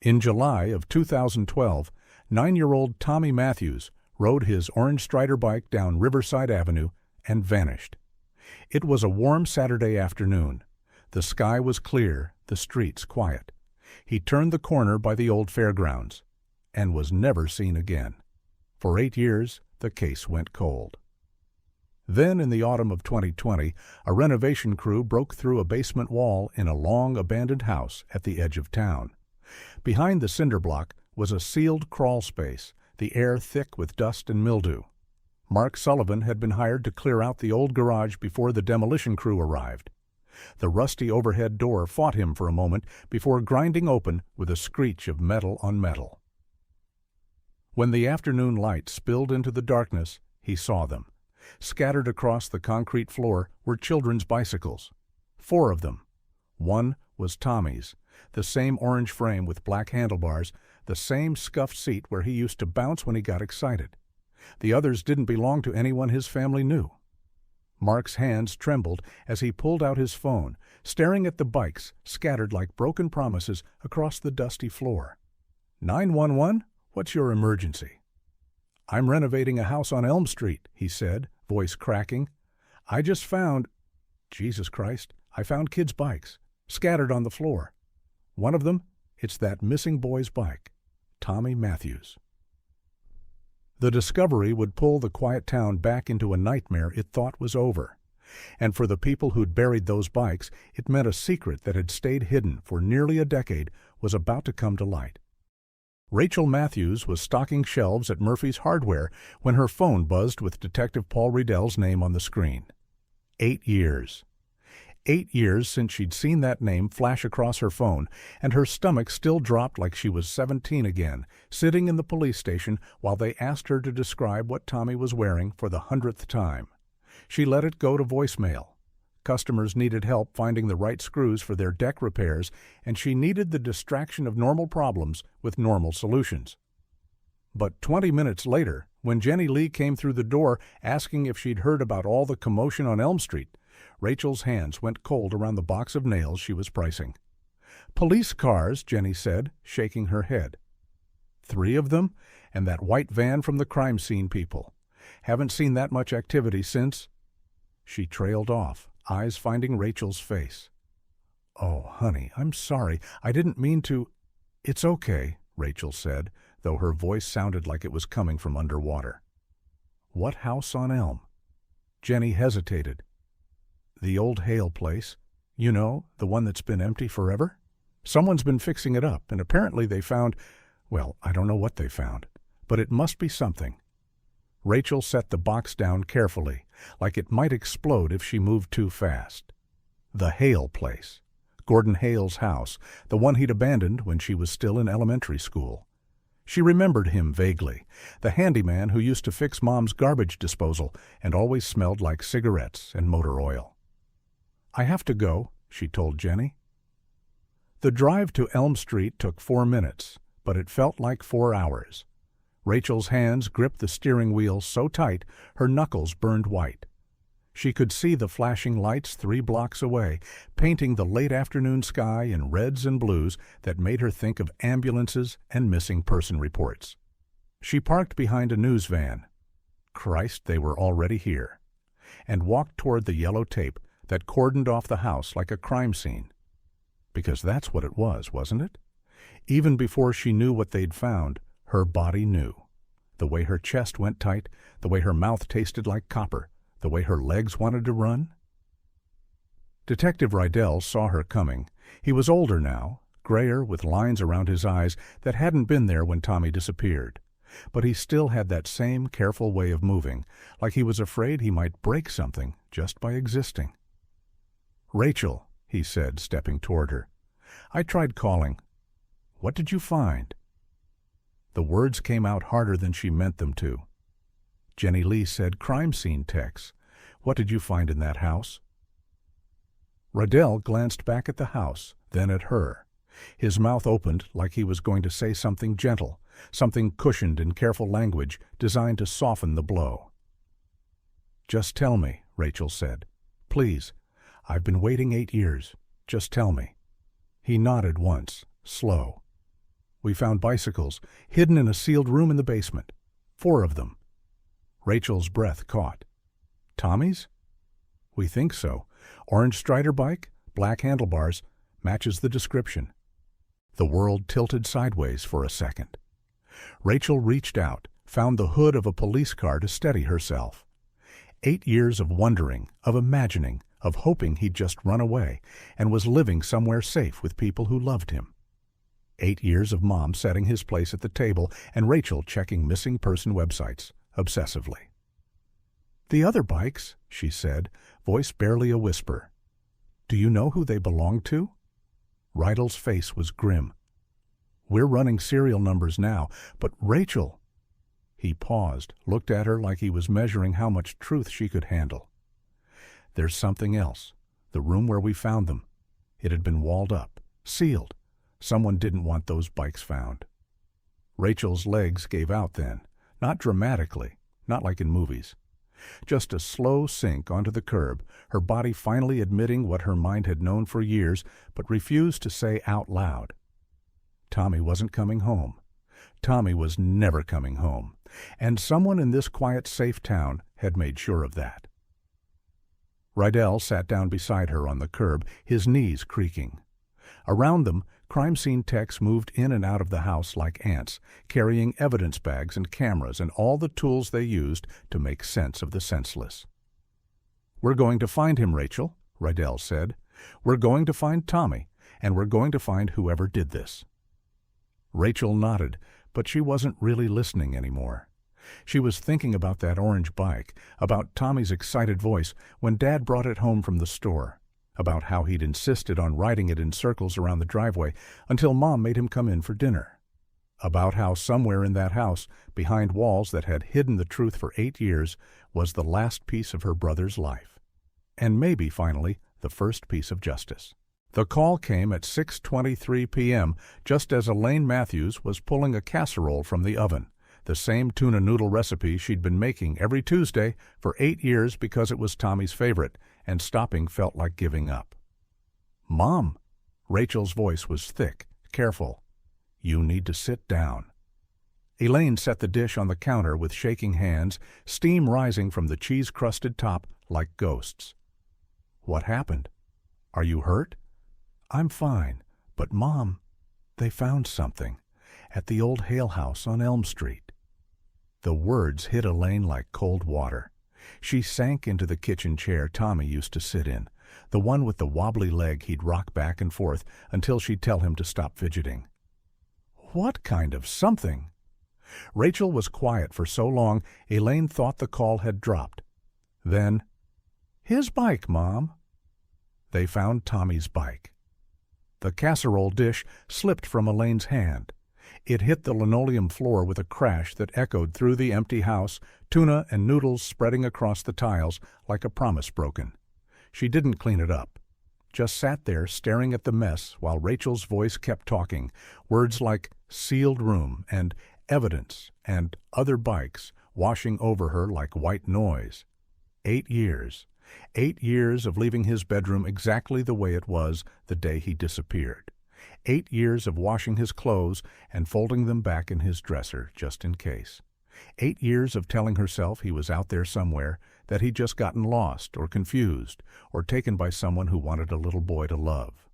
In July of 2012, 9-year-old Tommy Matthews rode his orange Strider bike down Riverside Avenue and vanished. It was a warm Saturday afternoon. The sky was clear, the streets quiet. He turned the corner by the old fairgrounds and was never seen again. For 8 years, the case went cold. Then, in the autumn of 2020, a renovation crew broke through a basement wall in a long abandoned house at the edge of town. Behind the cinderblock was a sealed crawl space, the air thick with dust and mildew. Mark Sullivan had been hired to clear out the old garage before the demolition crew arrived. The rusty overhead door fought him for a moment before grinding open with a screech of metal on metal. When the afternoon light spilled into the darkness, he saw them. Scattered across the concrete floor were children's bicycles. 4 of them. One was Tommy's, the same orange frame with black handlebars, the same scuffed seat where he used to bounce when he got excited. The others didn't belong to anyone his family knew. Mark's hands trembled as he pulled out his phone, staring at the bikes scattered like broken promises across the dusty floor. 911? What's your emergency? I'm renovating a house on Elm Street, he said, voice cracking. I just found... Jesus Christ, I found kids' bikes, scattered on the floor. One of them, it's that missing boy's bike, Tommy Matthews. The discovery would pull the quiet town back into a nightmare it thought was over. And for the people who'd buried those bikes, it meant a secret that had stayed hidden for nearly a decade was about to come to light. Rachel Matthews was stocking shelves at Murphy's Hardware when her phone buzzed with Detective Paul Riedell's name on the screen. 8 years. 8 years since she'd seen that name flash across her phone, and her stomach still dropped like she was 17 again, sitting in the police station while they asked her to describe what Tommy was wearing for the 100th time. She let it go to voicemail. Customers needed help finding the right screws for their deck repairs, and she needed the distraction of normal problems with normal solutions. But 20 minutes later, when Jenny Lee came through the door asking if she'd heard about all the commotion on Elm Street, Rachel's hands went cold around the box of nails she was pricing. Police cars, Jenny said, shaking her head. 3 of them, and that white van from the crime scene people. Haven't seen that much activity since... She trailed off, eyes finding Rachel's face. Oh, honey, I'm sorry. I didn't mean to... It's okay, Rachel said, though her voice sounded like it was coming from underwater. What house on Elm? Jenny hesitated. The old Hale place. You know, the one that's been empty forever? Someone's been fixing it up, and apparently they found... Well, I don't know what they found, but it must be something. Rachel set the box down carefully, like it might explode if she moved too fast. The Hale place. Gordon Hale's house, the one he'd abandoned when she was still in elementary school. She remembered him vaguely, the handyman who used to fix Mom's garbage disposal and always smelled like cigarettes and motor oil. I have to go, she told Jenny. The drive to Elm Street took 4 minutes, but it felt like 4 hours. Rachel's hands gripped the steering wheel so tight her knuckles burned white. She could see the flashing lights 3 blocks away, painting the late afternoon sky in reds and blues that made her think of ambulances and missing person reports. She parked behind a news van. Christ, they were already here. And walked toward the yellow tape that cordoned off the house like a crime scene. Because that's what it was, wasn't it? Even before she knew what they'd found, her body knew. The way her chest went tight, the way her mouth tasted like copper, the way her legs wanted to run. Detective Riedell saw her coming. He was older now, grayer with lines around his eyes that hadn't been there when Tommy disappeared. But he still had that same careful way of moving, like he was afraid he might break something just by existing. Rachel, he said, stepping toward her. I tried calling. What did you find? The words came out harder than she meant them to. Jenny Lee said crime scene techs. What did you find in that house? Riedell glanced back at the house, then at her. His mouth opened like he was going to say something gentle, something cushioned in careful language designed to soften the blow. Just tell me, Rachel said. Please. I've been waiting 8 years. Just tell me. He nodded once, slow. We found bicycles, hidden in a sealed room in the basement. 4 of them. Rachel's breath caught. Tommy's? We think so. Orange Strider bike, black handlebars, matches the description. The world tilted sideways for a second. Rachel reached out, found the hood of a police car to steady herself. 8 years of wondering, of imagining, of hoping he'd just run away and was living somewhere safe with people who loved him. 8 years of Mom setting his place at the table and Rachel checking missing person websites obsessively. "The other bikes," she said, voice barely a whisper. "Do you know who they belong to?" Rydell's face was grim. "We're running serial numbers now, but Rachel—" He paused, looked at her like he was measuring how much truth she could handle. "There's something else. The room where we found them. It had been walled up, sealed. Someone didn't want those bikes found." Rachel's legs gave out then, not dramatically, not like in movies. Just a slow sink onto the curb, her body finally admitting what her mind had known for years but refused to say out loud. Tommy wasn't coming home. Tommy was never coming home, and someone in this quiet, safe town had made sure of that. Rydell sat down beside her on the curb, his knees creaking. Around them, crime scene techs moved in and out of the house like ants, carrying evidence bags and cameras and all the tools they used to make sense of the senseless. "We're going to find him, Rachel," Rydell said. "We're going to find Tommy, and we're going to find whoever did this." Rachel nodded, but she wasn't really listening anymore. She was thinking about that orange bike, about Tommy's excited voice when Dad brought it home from the store, about how he'd insisted on riding it in circles around the driveway until Mom made him come in for dinner, about how somewhere in that house, behind walls that had hidden the truth for 8 years, was the last piece of her brother's life, and maybe, finally, the first piece of justice. The call came at 6:23 p.m., just as Elaine Matthews was pulling a casserole from the oven, the same tuna noodle recipe she'd been making every Tuesday for 8 years because it was Tommy's favorite, and stopping felt like giving up. "Mom!" Rachel's voice was thick, careful. "You need to sit down." Elaine set the dish on the counter with shaking hands, steam rising from the cheese-crusted top like ghosts. "What happened? Are you hurt?" "I'm fine, but Mom, they found something at the old Hale house on Elm Street." The words hit Elaine like cold water. She sank into the kitchen chair Tommy used to sit in, the one with the wobbly leg he'd rock back and forth until she'd tell him to stop fidgeting. "What kind of something?" Rachel was quiet for so long Elaine thought the call had dropped. Then, "His bike, Mom." They found Tommy's bike. The casserole dish slipped from Elaine's hand. It hit the linoleum floor with a crash that echoed through the empty house, tuna and noodles spreading across the tiles like a promise broken. She didn't clean it up, just sat there staring at the mess while Rachel's voice kept talking, words like sealed room and evidence and other bikes washing over her like white noise. 8 years. 8 years of leaving his bedroom exactly the way it was the day he disappeared. 8 years of washing his clothes and folding them back in his dresser just in case. 8 years of telling herself he was out there somewhere, that he'd just gotten lost or confused or taken by someone who wanted a little boy to love.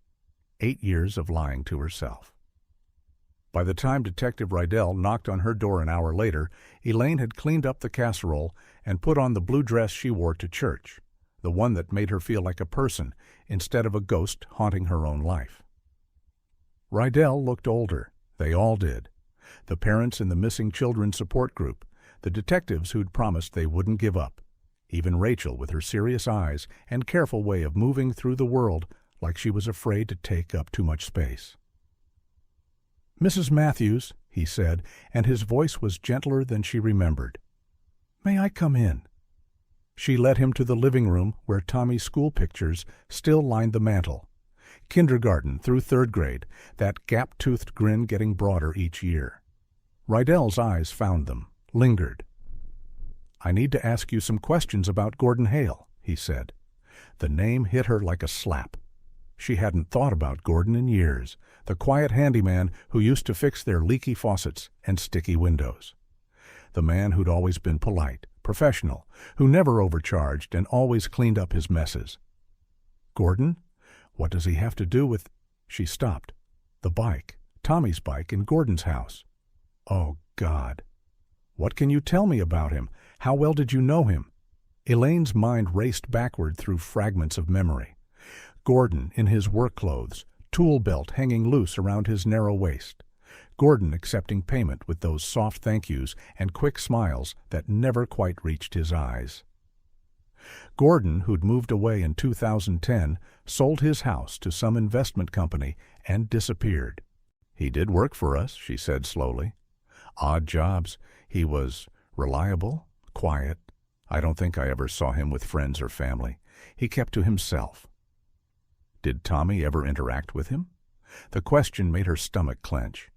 8 years of lying to herself. By the time Detective Rydell knocked on her door an hour later, Elaine had cleaned up the casserole and put on the blue dress she wore to church, the one that made her feel like a person instead of a ghost haunting her own life. Rydell looked older. They all did. The parents in the missing children support group, the detectives who'd promised they wouldn't give up, even Rachel with her serious eyes and careful way of moving through the world like she was afraid to take up too much space. "Mrs. Matthews," he said, and his voice was gentler than she remembered. "May I come in?" She led him to the living room where Tommy's school pictures still lined the mantel. Kindergarten through 3rd grade, that gap-toothed grin getting broader each year. Rydell's eyes found them, lingered. "I need to ask you some questions about Gordon Hale," he said. The name hit her like a slap. She hadn't thought about Gordon in years, the quiet handyman who used to fix their leaky faucets and sticky windows. The man who'd always been polite, professional, who never overcharged and always cleaned up his messes. Gordon? What does he have to do with... She stopped. The bike, Tommy's bike in Gordon's house. Oh, God. What can you tell me about him? How well did you know him? Elaine's mind raced backward through fragments of memory. Gordon in his work clothes, tool belt hanging loose around his narrow waist. Gordon accepting payment with those soft thank yous and quick smiles that never quite reached his eyes. Gordon, who'd moved away in 2010, sold his house to some investment company and disappeared. He did work for us, she said slowly. Odd jobs. He was reliable, quiet. I don't think I ever saw him with friends or family. He kept to himself. Did Tommy ever interact with him? The question made her stomach clench.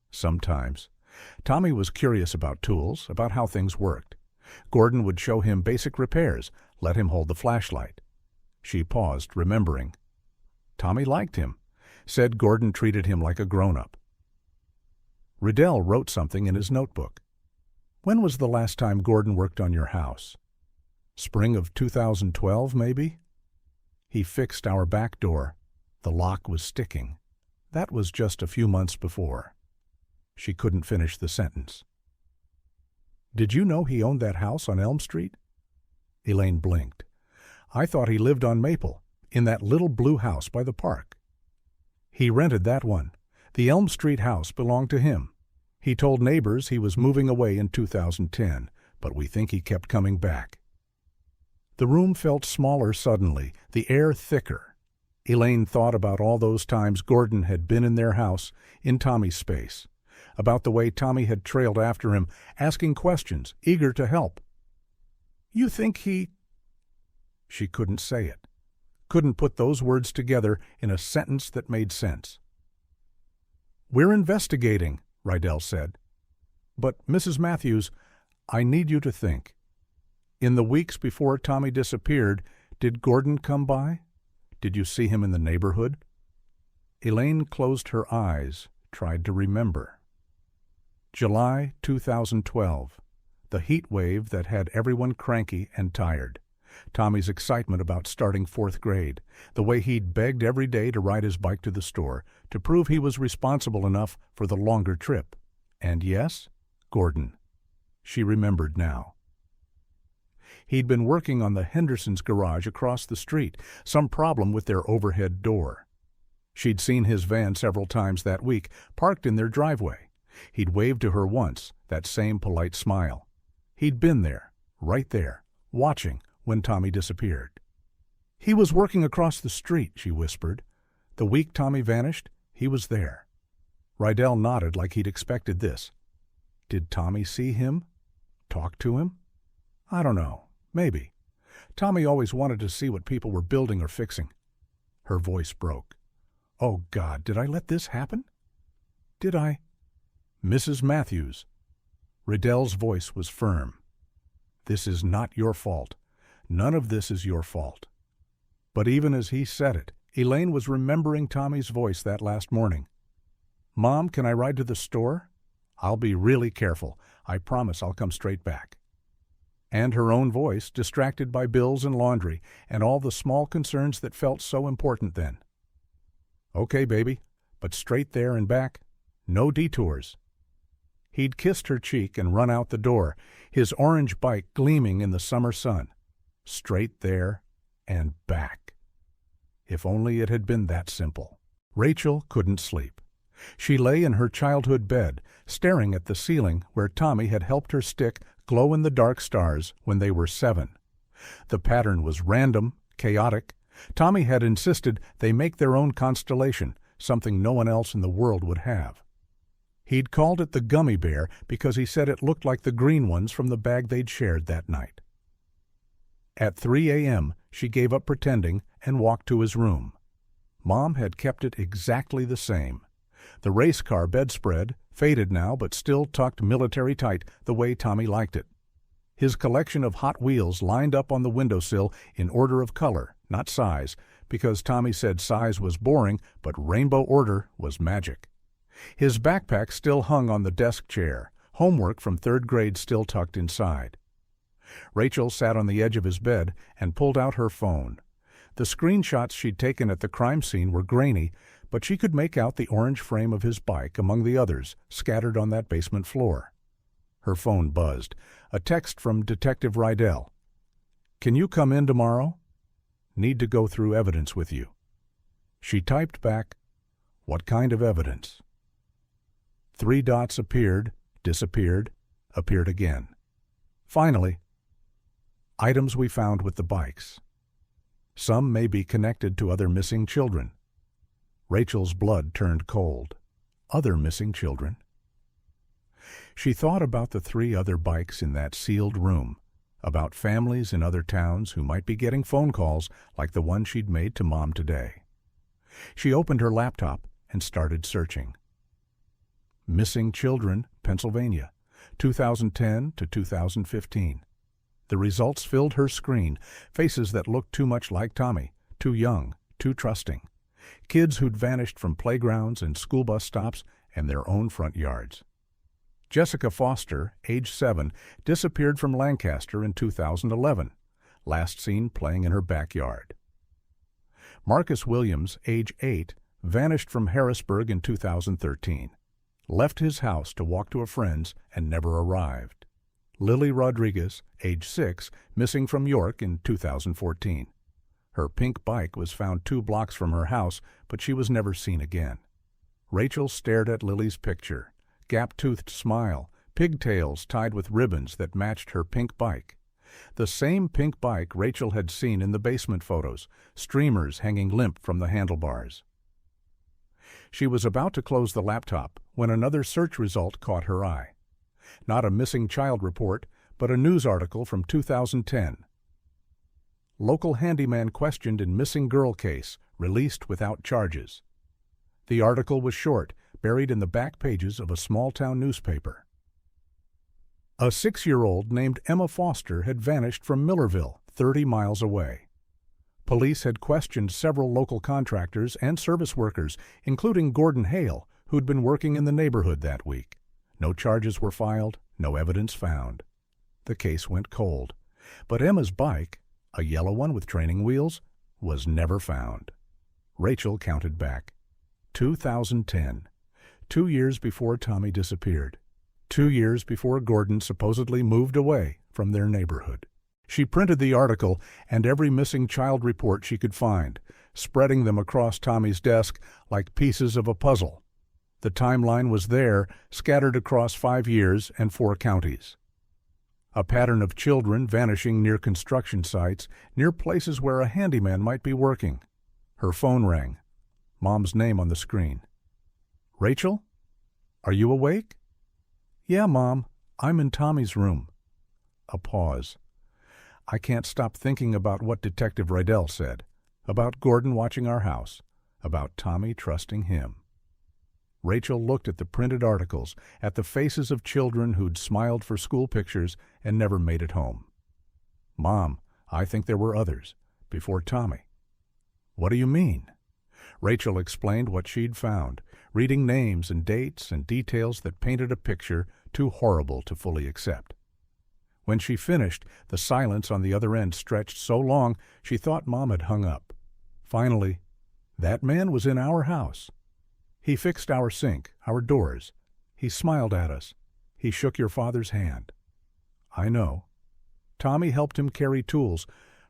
Sometimes. Tommy was curious about tools, about how things worked. Gordon would show him basic repairs, let him hold the flashlight. She paused, remembering. Tommy liked him, said Gordon treated him like a grown-up. Riddell wrote something in his notebook. When was the last time Gordon worked on your house? Spring of 2012, maybe? He fixed our back door. The lock was sticking. That was just a few months before. She couldn't finish the sentence. Did you know he owned that house on Elm Street? Elaine blinked. I thought he lived on Maple, in that little blue house by the park. He rented that one. The Elm Street house belonged to him. He told neighbors he was moving away in 2010, but we think he kept coming back. The room felt smaller suddenly, the air thicker. Elaine thought about all those times Gordon had been in their house, in Tommy's space, about the way Tommy had trailed after him, asking questions, eager to help. You think he... She couldn't say it, couldn't put those words together in a sentence that made sense. We're investigating, Riddell said. But, Mrs. Matthews, I need you to think. In the weeks before Tommy disappeared, did Gordon come by? Did you see him in the neighborhood? Elaine closed her eyes, tried to remember. July 2012. The heat wave that had everyone cranky and tired. Tommy's excitement about starting 4th grade, the way he'd begged every day to ride his bike to the store, to prove he was responsible enough for the longer trip. And yes, Gordon. She remembered now. He'd been working on the Hendersons' garage across the street, some problem with their overhead door. She'd seen his van several times that week, parked in their driveway. He'd waved to her once, that same polite smile. He'd been there, right there, watching when Tommy disappeared. He was working across the street, she whispered. The week Tommy vanished, he was there. Riddell nodded like he'd expected this. Did Tommy see him? Talk to him? I don't know. Maybe. Tommy always wanted to see what people were building or fixing. Her voice broke. Oh, God, did I let this happen? Did I? Mrs. Matthews. Riddell's voice was firm. This is not your fault. None of this is your fault. But even as he said it, Elaine was remembering Tommy's voice that last morning. Mom, can I ride to the store? I'll be really careful. I promise I'll come straight back. And her own voice, distracted by bills and laundry and all the small concerns that felt so important then. Okay, baby, but straight there and back. No detours. He'd kissed her cheek and run out the door, his orange bike gleaming in the summer sun. Straight there and back. If only it had been that simple. Rachel couldn't sleep. She lay in her childhood bed, staring at the ceiling where Tommy had helped her stick glow-in-the-dark stars when they were 7. The pattern was random, chaotic. Tommy had insisted they make their own constellation, something no one else in the world would have. He'd called it the gummy bear because he said it looked like the green ones from the bag they'd shared that night. At 3 a.m., she gave up pretending and walked to his room. Mom had kept it exactly the same. The race car bedspread, faded now but still tucked military tight the way Tommy liked it. His collection of Hot Wheels lined up on the windowsill in order of color, not size, because Tommy said size was boring, but rainbow order was magic. His backpack still hung on the desk chair, homework from 3rd grade still tucked inside. Rachel sat on the edge of his bed and pulled out her phone. The screenshots she'd taken at the crime scene were grainy, but she could make out the orange frame of his bike among the others scattered on that basement floor. Her phone buzzed. A text from Detective Rydell. "Can you come in tomorrow? Need to go through evidence with you." She typed back, "What kind of evidence?" 3 dots appeared, disappeared, appeared again. Finally, "Items we found with the bikes. Some may be connected to other missing children." Rachel's blood turned cold. Other missing children? She thought about the 3 other bikes in that sealed room, about families in other towns who might be getting phone calls like the one she'd made to Mom today. She opened her laptop and started searching. Missing Children, Pennsylvania, 2010 to 2015. The results filled her screen, faces that looked too much like Tommy, too young, too trusting. Kids who'd vanished from playgrounds and school bus stops and their own front yards. Jessica Foster, age 7, disappeared from Lancaster in 2011, last seen playing in her backyard. Marcus Williams, age 8, vanished from Harrisburg in 2013, left his house to walk to a friend's and never arrived. Lily Rodriguez, age 6, missing from York in 2014. Her pink bike was found 2 blocks from her house, but she was never seen again. Rachel stared at Lily's picture. Gap-toothed smile, pigtails tied with ribbons that matched her pink bike. The same pink bike Rachel had seen in the basement photos, streamers hanging limp from the handlebars. She was about to close the laptop when another search result caught her eye. Not a missing child report, but a news article from 2010. Local handyman questioned in missing girl case, released without charges. The article was short, buried in the back pages of a small-town newspaper. A 6-year-old named Emma Foster had vanished from Millerville, 30 miles away. Police had questioned several local contractors and service workers, including Gordon Hale, who'd been working in the neighborhood that week. No charges were filed, no evidence found. The case went cold. But Emma's bike, a yellow one with training wheels, was never found. Rachel counted back. 2010. 2 years before Tommy disappeared. 2 years before Gordon supposedly moved away from their neighborhood. She printed the article and every missing child report she could find, spreading them across Tommy's desk like pieces of a puzzle. The timeline was there, scattered across 5 years and 4 counties. A pattern of children vanishing near construction sites, near places where a handyman might be working. Her phone rang. Mom's name on the screen. "Rachel? Are you awake?" "Yeah, Mom. I'm in Tommy's room." A pause. "I can't stop thinking about what Detective Rydell said, about Gordon watching our house, about Tommy trusting him." Rachel looked at the printed articles, at the faces of children who'd smiled for school pictures and never made it home. "Mom, I think there were others, before Tommy." "What do you mean?" Rachel explained what she'd found, reading names and dates and details that painted a picture too horrible to fully accept. When she finished, the silence on the other end stretched so long she thought Mom had hung up. Finally, "That man was in our house. He fixed our sink, our doors. He smiled at us. He shook your father's hand." "I know." "Tommy helped him carry tools,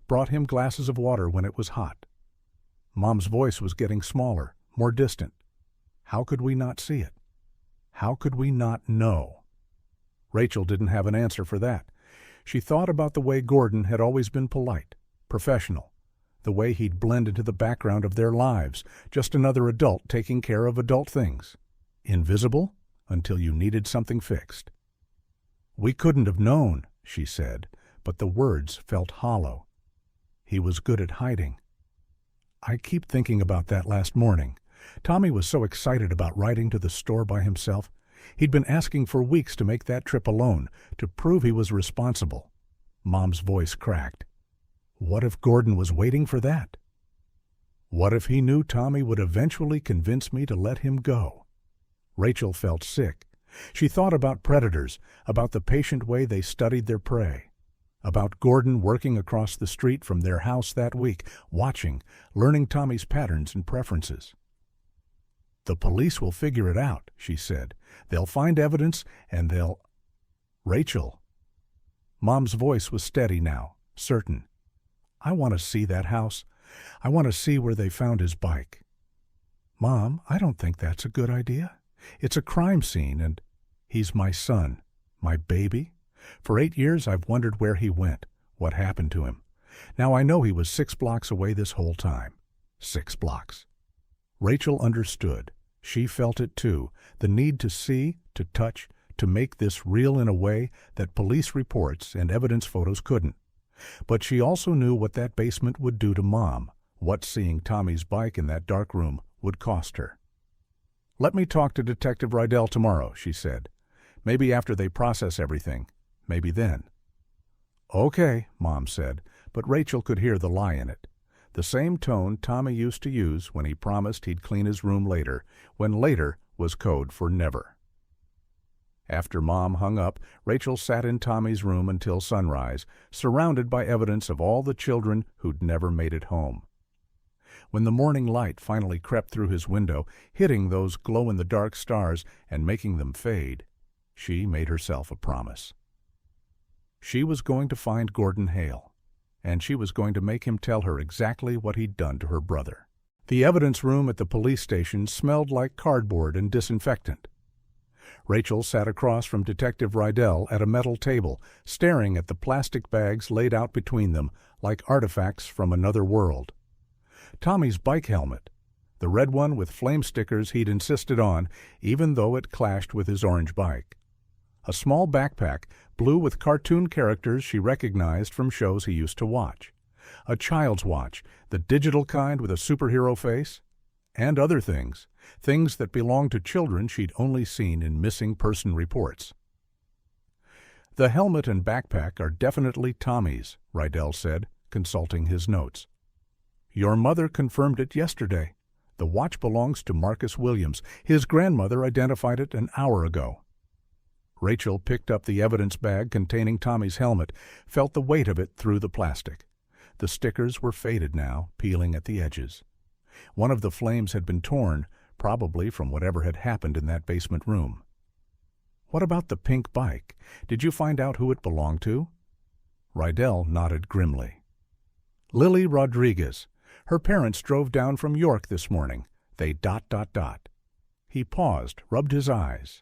brought him glasses of water when it was hot." Mom's voice was getting smaller, more distant. How could we not see it? How could we not know? Rachel didn't have an answer for that. She thought about the way Gordon had always been polite, professional, the way he'd blend into the background of their lives, just another adult taking care of adult things. Invisible until you needed something fixed. "We couldn't have known," she said, but the words felt hollow. He was good at hiding. I keep thinking about that last morning. Tommy was so excited about riding to the store by himself. He'd been asking for weeks to make that trip alone, to prove he was responsible. Mom's voice cracked. What if Gordon was waiting for that? What if he knew Tommy would eventually convince me to let him go? Rachel felt sick. She thought about predators, about the patient way they studied their prey, about Gordon working across the street from their house that week, watching, learning Tommy's patterns and preferences. "The police will figure it out," she said. "They'll find evidence and they'll—" "Rachel." Mom's voice was steady now, certain. "I want to see that house. I want to see where they found his bike." "Mom, I don't think that's a good idea. It's a crime scene and he's my son, my baby. For 8 years I've wondered where he went, what happened to him. Now I know he was 6 blocks away this whole time. 6 blocks. Rachel understood. She felt it too, the need to see, to touch, to make this real in a way that police reports and evidence photos couldn't. But she also knew what that basement would do to Mom, what seeing Tommy's bike in that dark room would cost her. "Let me talk to Detective Rydell tomorrow," she said. "Maybe after they process everything. Maybe then." "Okay," Mom said, but Rachel could hear the lie in it. The same tone Tommy used to use when he promised he'd clean his room later, when later was code for never. After Mom hung up, Rachel sat in Tommy's room until sunrise, surrounded by evidence of all the children who'd never made it home. When the morning light finally crept through his window, hitting those glow-in-the-dark stars and making them fade, she made herself a promise. She was going to find Gordon Hale, and she was going to make him tell her exactly what he'd done to her brother. The evidence room at the police station smelled like cardboard and disinfectant. Rachel sat across from Detective Rydell at a metal table, staring at the plastic bags laid out between them like artifacts from another world. Tommy's bike helmet, the red one with flame stickers he'd insisted on, even though it clashed with his orange bike. A small backpack, blue with cartoon characters she recognized from shows he used to watch. A child's watch, the digital kind with a superhero face. And other things, things that belonged to children she'd only seen in missing person reports. "The helmet and backpack are definitely Tommy's," Rydell said, consulting his notes. "Your mother confirmed it yesterday. The watch belongs to Marcus Williams. His grandmother identified it an hour ago." Rachel picked up the evidence bag containing Tommy's helmet, felt the weight of it through the plastic. The stickers were faded now, peeling at the edges. One of the flames had been torn, probably from whatever had happened in that basement room. "What about the pink bike? Did you find out who it belonged to?" Rydell nodded grimly. "Lily Rodriguez. Her parents drove down from York this morning. They ... He paused, rubbed his eyes.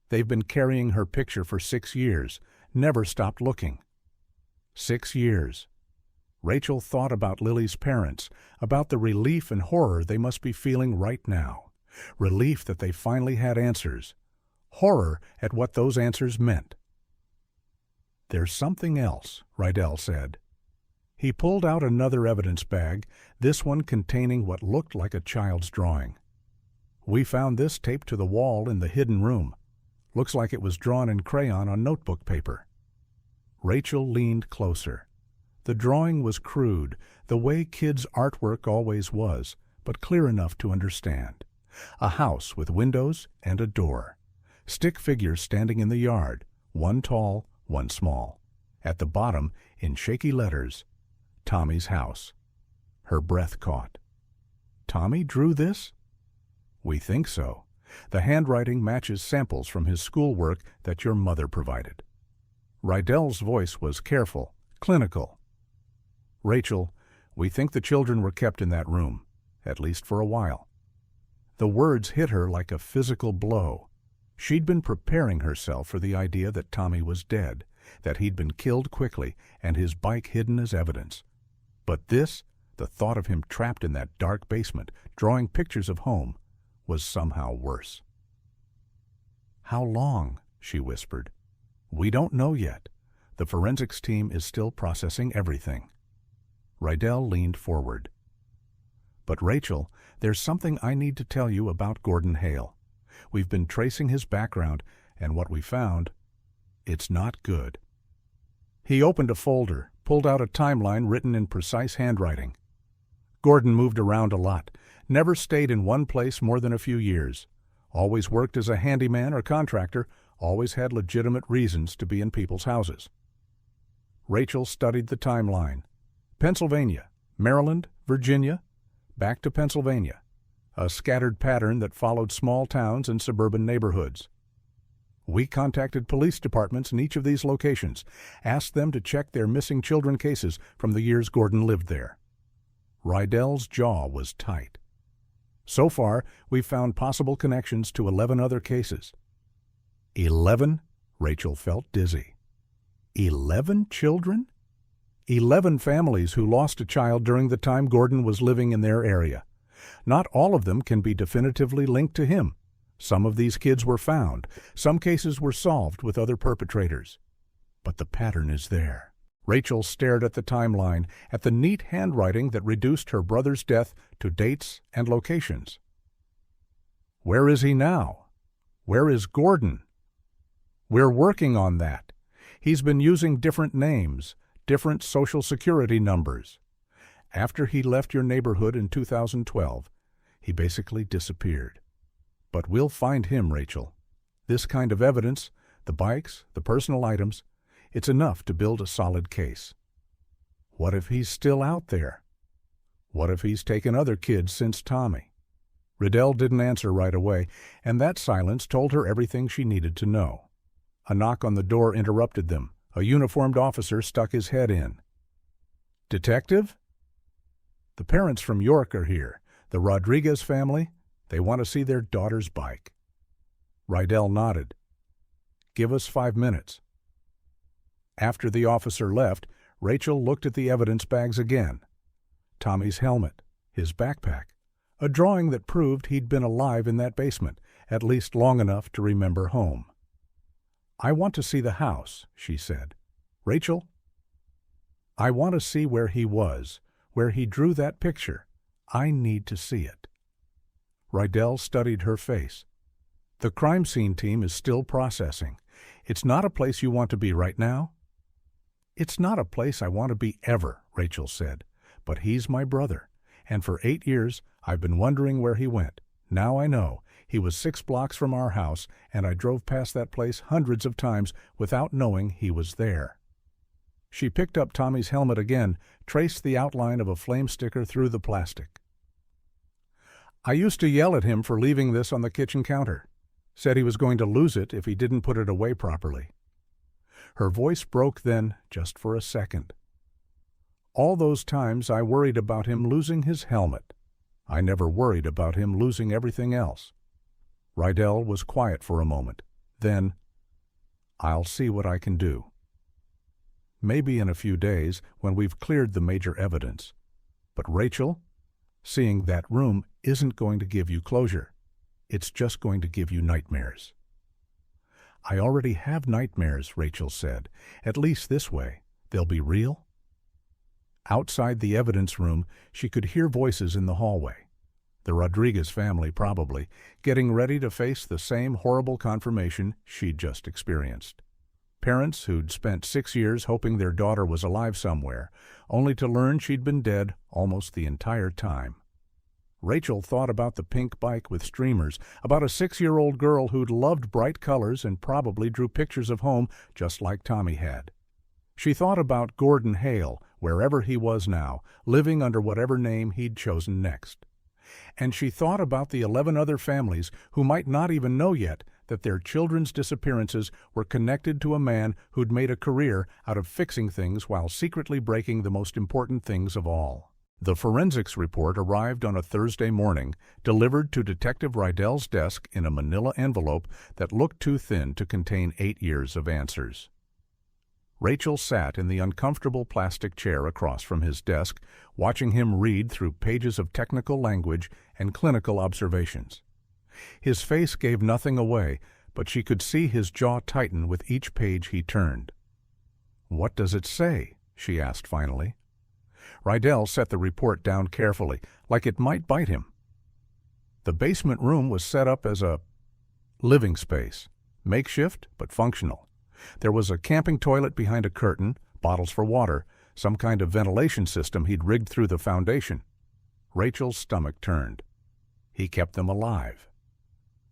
"They've been carrying her picture for 6 years, never stopped looking." 6 years. Rachel thought about Lily's parents, about the relief and horror they must be feeling right now. Relief that they finally had answers. Horror at what those answers meant. "There's something else," Rydell said. He pulled out another evidence bag, this one containing what looked like a child's drawing. "We found this taped to the wall in the hidden room. Looks like it was drawn in crayon on notebook paper." Rachel leaned closer. The drawing was crude, the way kids' artwork always was, but clear enough to understand. A house with windows and a door. Stick figures standing in the yard, one tall, one small. At the bottom, in shaky letters, "Tommy's house." Her breath caught. "Tommy drew this?" "We think so. The handwriting matches samples from his schoolwork that your mother provided." Rydell's voice was careful, clinical. "Rachel, we think the children were kept in that room, at least for a while." The words hit her like a physical blow. She'd been preparing herself for the idea that Tommy was dead, that he'd been killed quickly and his bike hidden as evidence. But this, the thought of him trapped in that dark basement, drawing pictures of home, was somehow worse. "How long?" she whispered. "We don't know yet. The forensics team is still processing everything." Rydell leaned forward. "But Rachel, there's something I need to tell you about Gordon Hale. We've been tracing his background, and what we found, it's not good." He opened a folder, pulled out a timeline written in precise handwriting. Gordon moved around a lot, never stayed in one place more than a few years, always worked as a handyman or contractor, always had legitimate reasons to be in people's houses. Rachel studied the timeline. Pennsylvania, Maryland, Virginia, back to Pennsylvania, a scattered pattern that followed small towns and suburban neighborhoods. We contacted police departments in each of these locations, asked them to check their missing children cases from the years Gordon lived there. Rydell's jaw was tight. So far, we've found possible connections to 11 other cases. 11? Rachel felt dizzy. 11 children? 11 families who lost a child during the time Gordon was living in their area. Not all of them can be definitively linked to him. Some of these kids were found. Some cases were solved with other perpetrators. But the pattern is there. Rachel stared at the timeline, at the neat handwriting that reduced her brother's death to dates and locations. Where is he now? Where is Gordon? We're working on that. He's been using different names, different Social Security numbers. After he left your neighborhood in 2012, he basically disappeared. But we'll find him, Rachel. This kind of evidence, the bikes, the personal items, it's enough to build a solid case. What if he's still out there? What if he's taken other kids since Tommy? Rydell didn't answer right away, and that silence told her everything she needed to know. A knock on the door interrupted them. A uniformed officer stuck his head in. Detective? The parents from York are here. The Rodriguez family. They want to see their daughter's bike. Rydell nodded. Give us 5 minutes. After the officer left, Rachel looked at the evidence bags again. Tommy's helmet, his backpack, a drawing that proved he'd been alive in that basement, at least long enough to remember home. I want to see the house, she said. Rachel? I want to see where he was, where he drew that picture. I need to see it. Rydell studied her face. The crime scene team is still processing. It's not a place you want to be right now. It's not a place I want to be ever, Rachel said. But he's my brother, and for 8 years I've been wondering where he went. Now I know. He was 6 blocks from our house, and I drove past that place hundreds of times without knowing he was there. She picked up Tommy's helmet again, traced the outline of a flame sticker through the plastic. I used to yell at him for leaving this on the kitchen counter. Said he was going to lose it if he didn't put it away properly. Her voice broke then, just for a second. All those times I worried about him losing his helmet. I never worried about him losing everything else. Rydell was quiet for a moment. Then, I'll see what I can do. Maybe in a few days, when we've cleared the major evidence. But Rachel, seeing that room isn't going to give you closure. It's just going to give you nightmares. I already have nightmares, Rachel said. At least this way. They'll be real. Outside the evidence room, she could hear voices in the hallway. The Rodriguez family, probably, getting ready to face the same horrible confirmation she'd just experienced. Parents who'd spent 6 years hoping their daughter was alive somewhere, only to learn she'd been dead almost the entire time. Rachel thought about the pink bike with streamers, about a 6-year-old girl who'd loved bright colors and probably drew pictures of home just like Tommy had. She thought about Gordon Hale, wherever he was now, living under whatever name he'd chosen next. And she thought about the 11 other families who might not even know yet that their children's disappearances were connected to a man who'd made a career out of fixing things while secretly breaking the most important things of all. The forensics report arrived on a Thursday morning, delivered to Detective Rydell's desk in a manila envelope that looked too thin to contain 8 years of answers. Rachel sat in the uncomfortable plastic chair across from his desk, watching him read through pages of technical language and clinical observations. His face gave nothing away, but she could see his jaw tighten with each page he turned. "What does it say?" she asked finally. Rydell set the report down carefully, like it might bite him. The basement room was set up as a living space, makeshift but functional. There was a camping toilet behind a curtain, bottles for water, some kind of ventilation system he'd rigged through the foundation. Rachel's stomach turned. He kept them alive.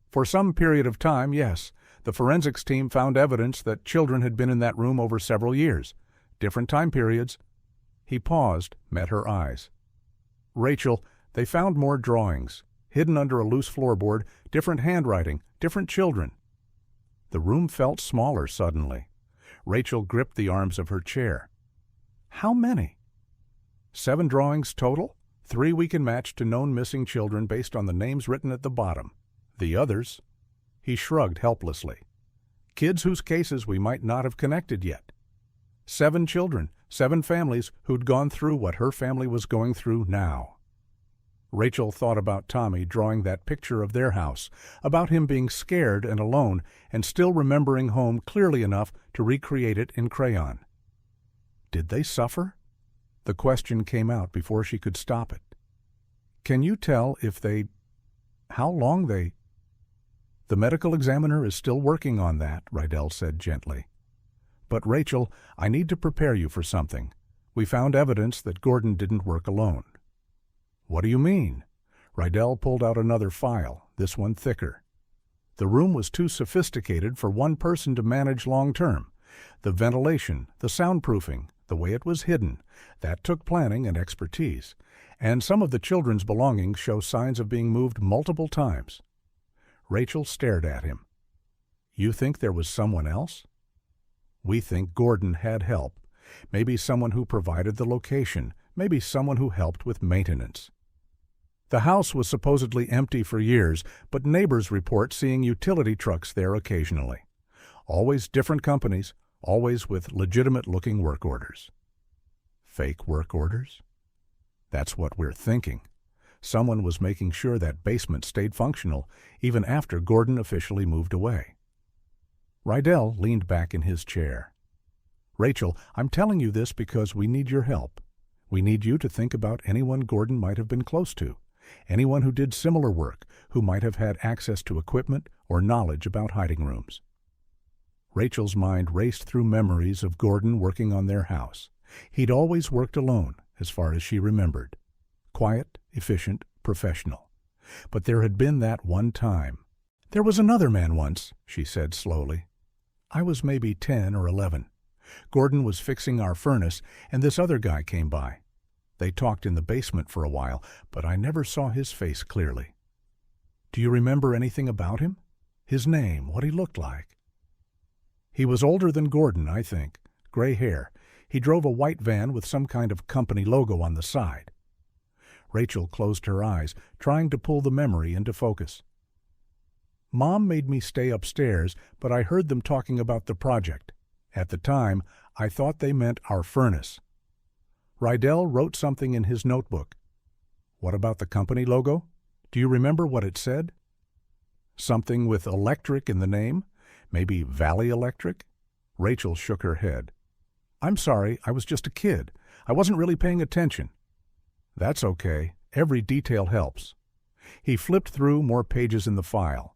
For some period of time, yes, the forensics team found evidence that children had been in that room over several years, different time periods. He paused, met her eyes. Rachel, they found more drawings, hidden under a loose floorboard, different handwriting, different children. The room felt smaller suddenly. Rachel gripped the arms of her chair. How many? 7 drawings total. 3 we can match to known missing children based on the names written at the bottom. The others? He shrugged helplessly. Kids whose cases we might not have connected yet. 7 children, 7 families who'd gone through what her family was going through now. Rachel thought about Tommy drawing that picture of their house, about him being scared and alone and still remembering home clearly enough to recreate it in crayon. Did they suffer? The question came out before she could stop it. Can you tell if how long they... The medical examiner is still working on that, Rydell said gently. But Rachel, I need to prepare you for something. We found evidence that Gordon didn't work alone. What do you mean? Rydell pulled out another file, this one thicker. The room was too sophisticated for one person to manage long-term. The ventilation, the soundproofing, the way it was hidden, that took planning and expertise. And some of the children's belongings show signs of being moved multiple times. Rachel stared at him. You think there was someone else? We think Gordon had help. Maybe someone who provided the location, maybe someone who helped with maintenance. The house was supposedly empty for years, but neighbors report seeing utility trucks there occasionally. Always different companies, always with legitimate-looking work orders. Fake work orders? That's what we're thinking. Someone was making sure that basement stayed functional, even after Gordon officially moved away. Rydell leaned back in his chair. Rachel, I'm telling you this because we need your help. We need you to think about anyone Gordon might have been close to, anyone who did similar work, who might have had access to equipment or knowledge about hiding rooms. Rachel's mind raced through memories of Gordon working on their house. He'd always worked alone, as far as she remembered. Quiet, efficient, professional. But there had been that one time. There was another man once, she said slowly. I was maybe 10 or 11. Gordon was fixing our furnace, and this other guy came by. They talked in the basement for a while, but I never saw his face clearly. Do you remember anything about him? His name, what he looked like? He was older than Gordon, I think. Gray hair. He drove a white van with some kind of company logo on the side. Rachel closed her eyes, trying to pull the memory into focus. Mom made me stay upstairs, but I heard them talking about the project. At the time, I thought they meant our furnace. Rydell wrote something in his notebook. What about the company logo? Do you remember what it said? Something with electric in the name? Maybe Valley Electric? Rachel shook her head. I'm sorry, I was just a kid. I wasn't really paying attention. That's okay. Every detail helps. He flipped through more pages in the file.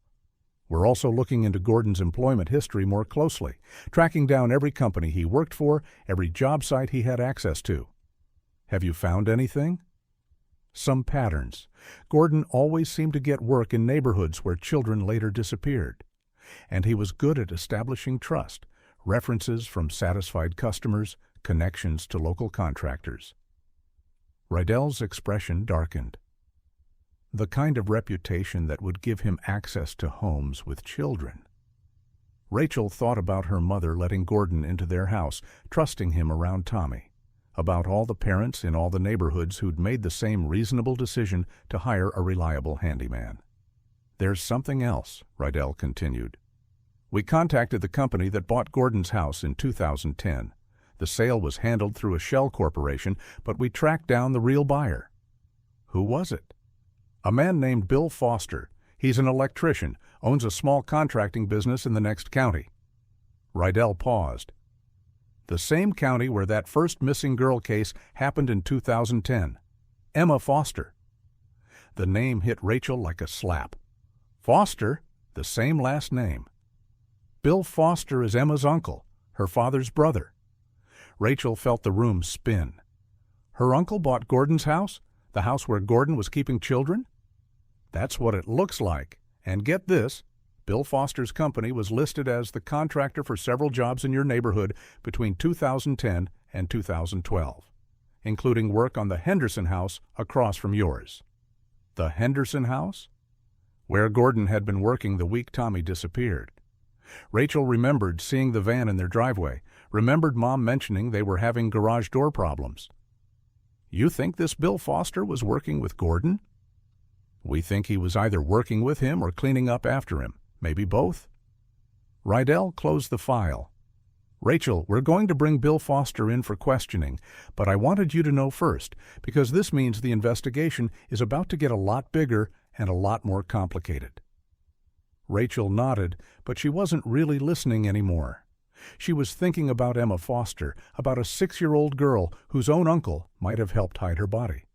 We're also looking into Gordon's employment history more closely, tracking down every company he worked for, every job site he had access to. Have you found anything? Some patterns. Gordon always seemed to get work in neighborhoods where children later disappeared. And he was good at establishing trust, references from satisfied customers, connections to local contractors. Rydell's expression darkened. The kind of reputation that would give him access to homes with children. Rachel thought about her mother letting Gordon into their house, trusting him around Tommy, about all the parents in all the neighborhoods who'd made the same reasonable decision to hire a reliable handyman. There's something else, Rydell continued. We contacted the company that bought Gordon's house in 2010. The sale was handled through a shell corporation, but we tracked down the real buyer. Who was it? A man named Bill Foster. He's an electrician, owns a small contracting business in the next county. Rydell paused. The same county where that first missing girl case happened in 2010. Emma Foster. The name hit Rachel like a slap. Foster, the same last name. Bill Foster is Emma's uncle, her father's brother. Rachel felt the room spin. Her uncle bought Gordon's house? The house where Gordon was keeping children? That's what it looks like. And get this, Bill Foster's company was listed as the contractor for several jobs in your neighborhood between 2010 and 2012, including work on the Henderson house across from yours. The Henderson house? Where Gordon had been working the week Tommy disappeared. Rachel remembered seeing the van in their driveway, remembered Mom mentioning they were having garage door problems. You think this Bill Foster was working with Gordon? We think he was either working with him or cleaning up after him, maybe both. Rydell closed the file. Rachel, we're going to bring Bill Foster in for questioning, but I wanted you to know first, because this means the investigation is about to get a lot bigger and a lot more complicated. Rachel nodded, but she wasn't really listening anymore. She was thinking about Emma Foster, about a 6-year-old girl whose own uncle might have helped hide her body,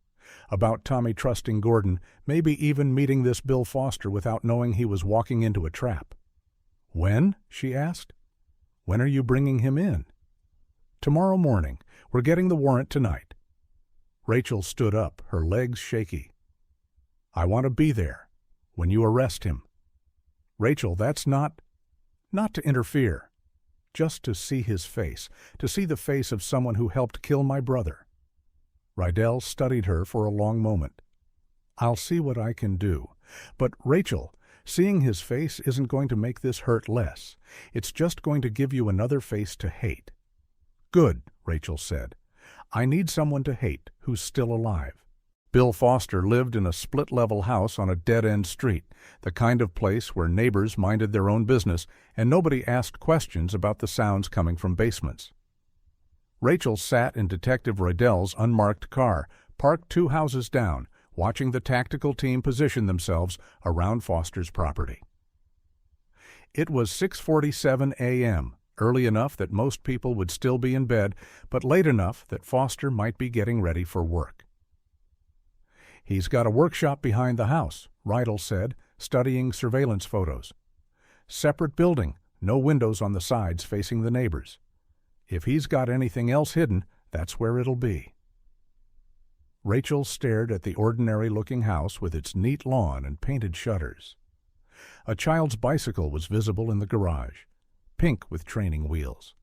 about Tommy trusting Gordon, maybe even meeting this Bill Foster without knowing he was walking into a trap. When? She asked. When are you bringing him in? Tomorrow morning. We're getting the warrant tonight. Rachel stood up, her legs shaky. I want to be there when you arrest him. Rachel, that's not to interfere. Just to see his face, to see the face of someone who helped kill my brother. Rydell studied her for a long moment. I'll see what I can do. But, Rachel, seeing his face isn't going to make this hurt less. It's just going to give you another face to hate. Good, Rachel said. I need someone to hate who's still alive. Bill Foster lived in a split-level house on a dead-end street, the kind of place where neighbors minded their own business and nobody asked questions about the sounds coming from basements. Rachel sat in Detective Rydell's unmarked car, parked 2 houses down, watching the tactical team position themselves around Foster's property. It was 6:47 a.m., early enough that most people would still be in bed, but late enough that Foster might be getting ready for work. He's got a workshop behind the house, Rydell said, studying surveillance photos. Separate building, no windows on the sides facing the neighbors. If he's got anything else hidden, that's where it'll be. Rachel stared at the ordinary-looking house with its neat lawn and painted shutters. A child's bicycle was visible in the garage, pink with training wheels.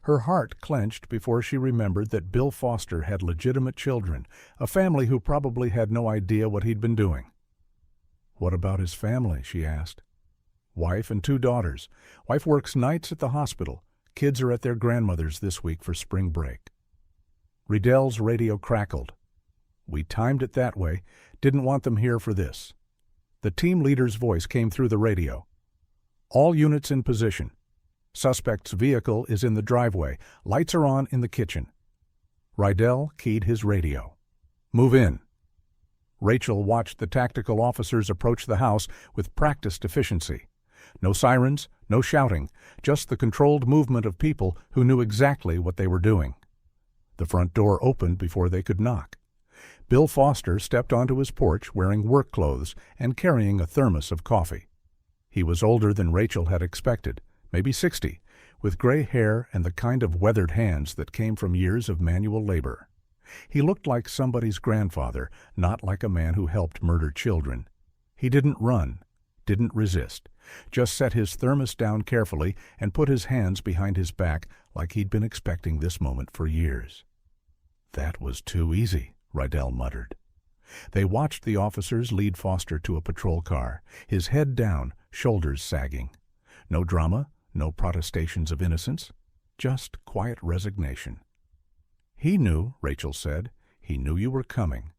Her heart clenched before she remembered that Bill Foster had legitimate children, a family who probably had no idea what he'd been doing. What about his family, she asked. Wife and 2 daughters. Wife works nights at the hospital. Kids are at their grandmother's this week for spring break. Rydell's radio crackled. We timed it that way. Didn't want them here for this. The team leader's voice came through the radio. All units in position. Suspect's vehicle is in the driveway. Lights are on in the kitchen. Rydell keyed his radio. Move in. Rachel watched the tactical officers approach the house with practiced efficiency. No sirens, no shouting, just the controlled movement of people who knew exactly what they were doing. The front door opened before they could knock. Bill Foster stepped onto his porch wearing work clothes and carrying a thermos of coffee. He was older than Rachel had expected, maybe 60, with gray hair and the kind of weathered hands that came from years of manual labor. He looked like somebody's grandfather, not like a man who helped murder children. He didn't run, didn't resist, just set his thermos down carefully and put his hands behind his back like he'd been expecting this moment for years. That was too easy, Rydell muttered. They watched the officers lead Foster to a patrol car, his head down, shoulders sagging. No drama, no protestations of innocence, just quiet resignation. He knew, Rachel said. He knew you were coming.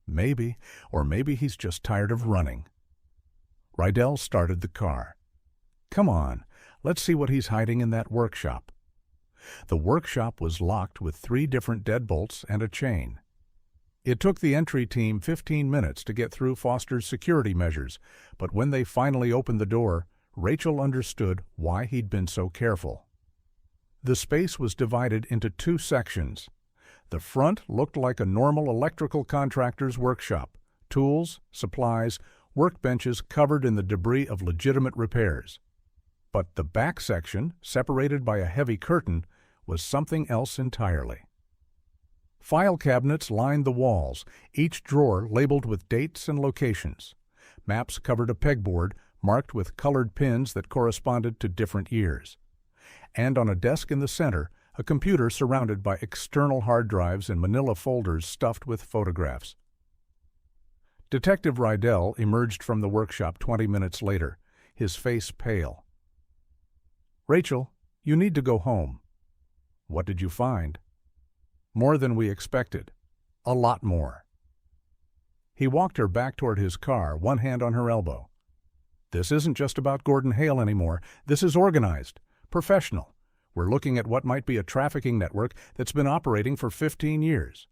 Maybe, or maybe he's just tired of running. Rydell started the car. Come on, let's see what he's hiding in that workshop. The workshop was locked with 3 different deadbolts and a chain. It took the entry team 15 minutes to get through Foster's security measures, but when they finally opened the door, Rachel understood why he'd been so careful. The space was divided into 2 sections. The front looked like a normal electrical contractor's workshop, tools, supplies, workbenches covered in the debris of legitimate repairs. But the back section, separated by a heavy curtain, was something else entirely. File cabinets lined the walls, each drawer labeled with dates and locations. Maps covered a pegboard marked with colored pins that corresponded to different years. And on a desk in the center, a computer surrounded by external hard drives and manila folders stuffed with photographs. Detective Rydell emerged from the workshop 20 minutes later, his face pale. "Rachel, you need to go home." "What did you find?" "More than we expected. A lot more." He walked her back toward his car, one hand on her elbow. "This isn't just about Gordon Hale anymore. This is organized, professional. We're looking at what might be a trafficking network that's been operating for 15 years.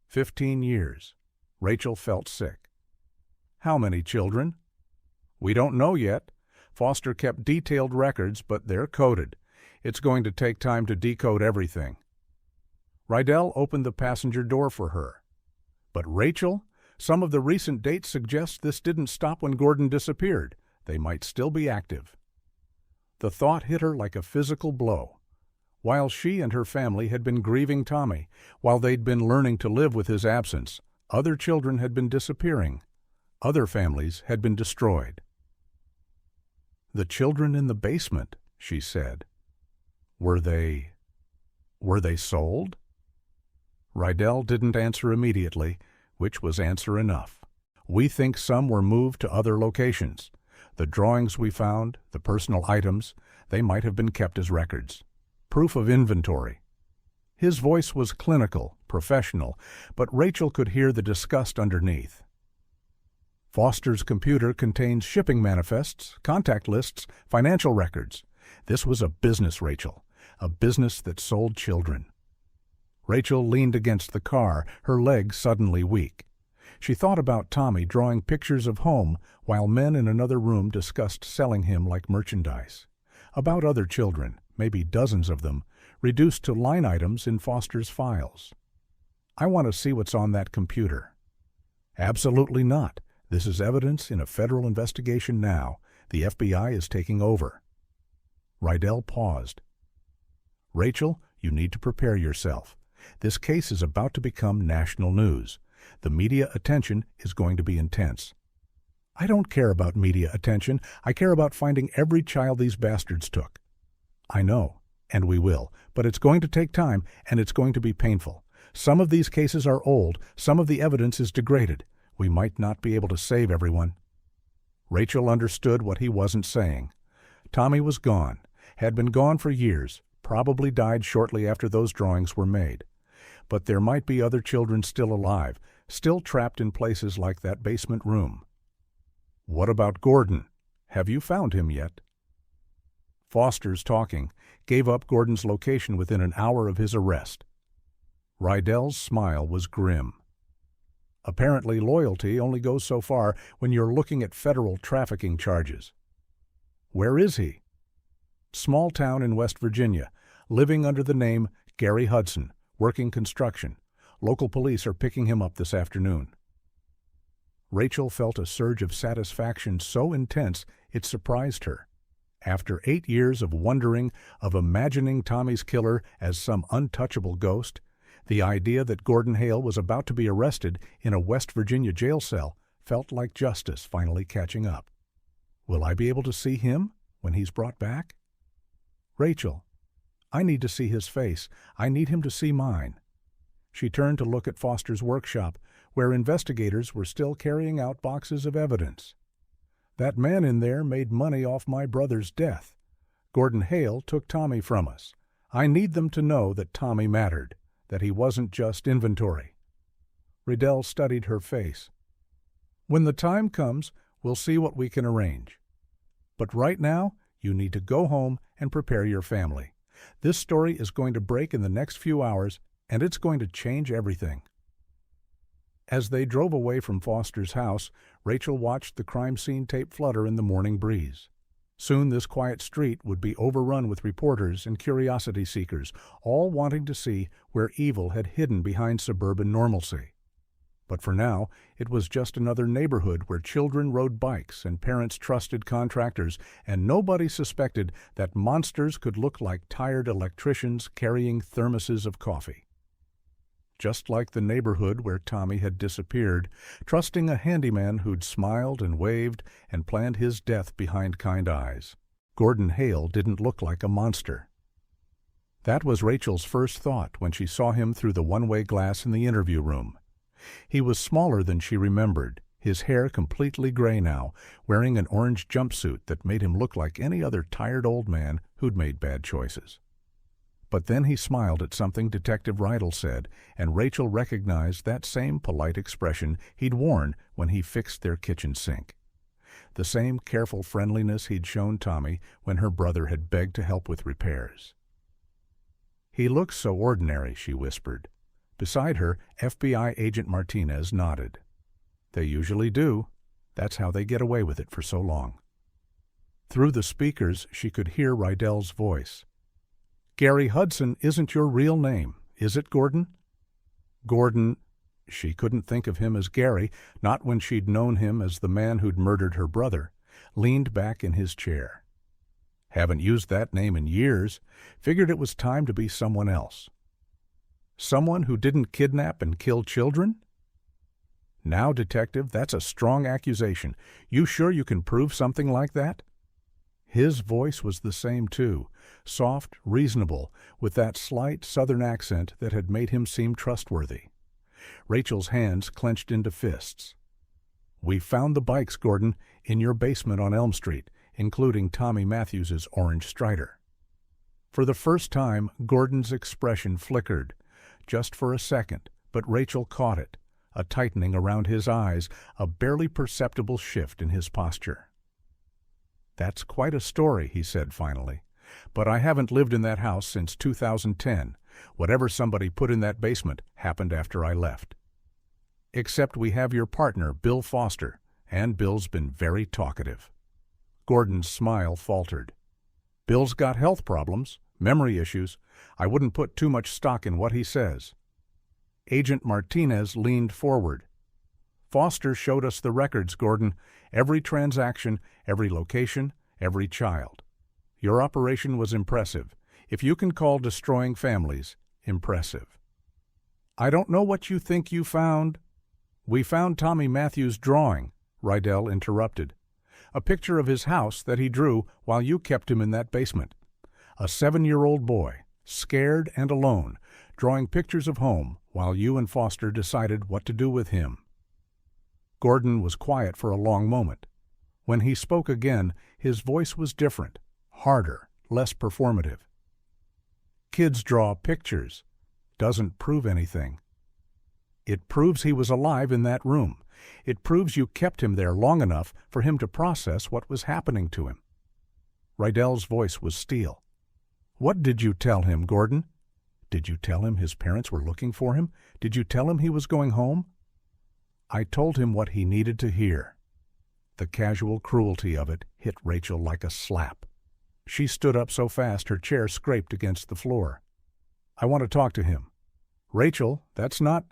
15 years. Rachel felt sick. "How many children?" "We don't know yet. Foster kept detailed records, but they're coded. It's going to take time to decode everything." Rydell opened the passenger door for her. "But Rachel, some of the recent dates suggest this didn't stop when Gordon disappeared. They might still be active." The thought hit her like a physical blow. While she and her family had been grieving Tommy, while they'd been learning to live with his absence, other children had been disappearing. Other families had been destroyed. "The children in the basement," she said. Were they sold?" Rydell didn't answer immediately, which was answer enough. "We think some were moved to other locations. The drawings we found, the personal items, they might have been kept as records. Proof of inventory." His voice was clinical, professional, but Rachel could hear the disgust underneath. "Foster's computer contains shipping manifests, contact lists, financial records. This was a business, Rachel, a business that sold children." Rachel leaned against the car, her legs suddenly weak. She thought about Tommy drawing pictures of home while men in another room discussed selling him like merchandise. About other children, maybe dozens of them, reduced to line items in Foster's files. "I want to see what's on that computer." "Absolutely not. This is evidence in a federal investigation now. The FBI is taking over." Rydell paused. "Rachel, you need to prepare yourself. This case is about to become national news. The media attention is going to be intense." "I don't care about media attention. I care about finding every child these bastards took." "I know, and we will, but it's going to take time, and it's going to be painful. Some of these cases are old, some of the evidence is degraded. We might not be able to save everyone." Rachel understood what he wasn't saying. Tommy was gone, had been gone for years, probably died shortly after those drawings were made. But there might be other children still alive, still trapped in places like that basement room. "What about Gordon? Have you found him yet?" Foster's talking gave up Gordon's location within an hour of his arrest. Rydell's smile was grim. "Apparently loyalty only goes so far when you're looking at federal trafficking charges." "Where is he?" "Small town in West Virginia, living under the name Gary Hudson, working construction. Local police are picking him up this afternoon." Rachel felt a surge of satisfaction so intense it surprised her. After 8 years of wondering, of imagining Tommy's killer as some untouchable ghost, the idea that Gordon Hale was about to be arrested in a West Virginia jail cell felt like justice finally catching up. "Will I be able to see him when he's brought back?" "Rachel, I need to see his face. I need him to see mine." She turned to look at Foster's workshop, where investigators were still carrying out boxes of evidence. "That man in there made money off my brother's death. Gordon Hale took Tommy from us. I need them to know that Tommy mattered, that he wasn't just inventory." Rydell studied her face. "When the time comes, we'll see what we can arrange. But right now, you need to go home and prepare your family. This story is going to break in the next few hours, and it's going to change everything." As they drove away from Foster's house, Rachel watched the crime scene tape flutter in the morning breeze. Soon this quiet street would be overrun with reporters and curiosity seekers, all wanting to see where evil had hidden behind suburban normalcy. But for now, it was just another neighborhood where children rode bikes and parents trusted contractors, and nobody suspected that monsters could look like tired electricians carrying thermoses of coffee. just like the neighborhood where Tommy had disappeared, trusting a handyman who'd smiled and waved and planned his death behind kind eyes. Gordon Hale didn't look like a monster. That was Rachel's first thought when she saw him through the one-way glass in the interview room. He was smaller than she remembered, his hair completely gray now, wearing an orange jumpsuit that made him look like any other tired old man who'd made bad choices. But then he smiled at something Detective Rydell said, and Rachel recognized that same polite expression he'd worn when he fixed their kitchen sink. The same careful friendliness he'd shown Tommy when her brother had begged to help with repairs. "He looks so ordinary," she whispered. Beside her, FBI agent Martinez nodded. "They usually do. That's how they get away with it for so long." Through the speakers, she could hear Rydell's voice. "Gary Hudson isn't your real name, is it, Gordon?" Gordon, she couldn't think of him as Gary, not when she'd known him as the man who'd murdered her brother, leaned back in his chair. "Haven't used that name in years. Figured it was time to be someone else." "Someone who didn't kidnap and kill children?" "Now, Detective, that's a strong accusation. You sure you can prove something like that?" His voice was the same, too, soft, reasonable, with that slight Southern accent that had made him seem trustworthy. Rachel's hands clenched into fists. "We found the bikes, Gordon, in your basement on Elm Street, including Tommy Matthews's orange Strider." For the first time, Gordon's expression flickered, just for a second, but Rachel caught it, a tightening around his eyes, a barely perceptible shift in his posture. "That's quite a story," he said finally. "But I haven't lived in that house since 2010. Whatever somebody put in that basement happened after I left. Except we have your partner, Bill Foster, and Bill's been very talkative." Gordon's smile faltered. "Bill's got health problems, memory issues. I wouldn't put too much stock in what he says." Agent Martinez leaned forward. "Foster showed us the records, Gordon. Every transaction, every location, every child. Your operation was impressive. If you can call destroying families impressive." "I don't know what you think you found." "We found Tommy Matthews' drawing," Rydell interrupted. "A picture of his house that he drew while you kept him in that basement. A 7-year-old boy, scared and alone, drawing pictures of home while you and Foster decided what to do with him." Gordon was quiet for a long moment. When he spoke again, his voice was different, harder, less performative. "Kids draw pictures. Doesn't prove anything. It proves he was alive in that room. It proves you kept him there long enough for him to process what was happening to him." Rydell's voice was steel. "What did you tell him, Gordon? Did you tell him his parents were looking for him? Did you tell him he was going home?" "I told him what he needed to hear." The casual cruelty of it hit Rachel like a slap. She stood up so fast her chair scraped against the floor. "I want to talk to him." "Rachel, that's not—"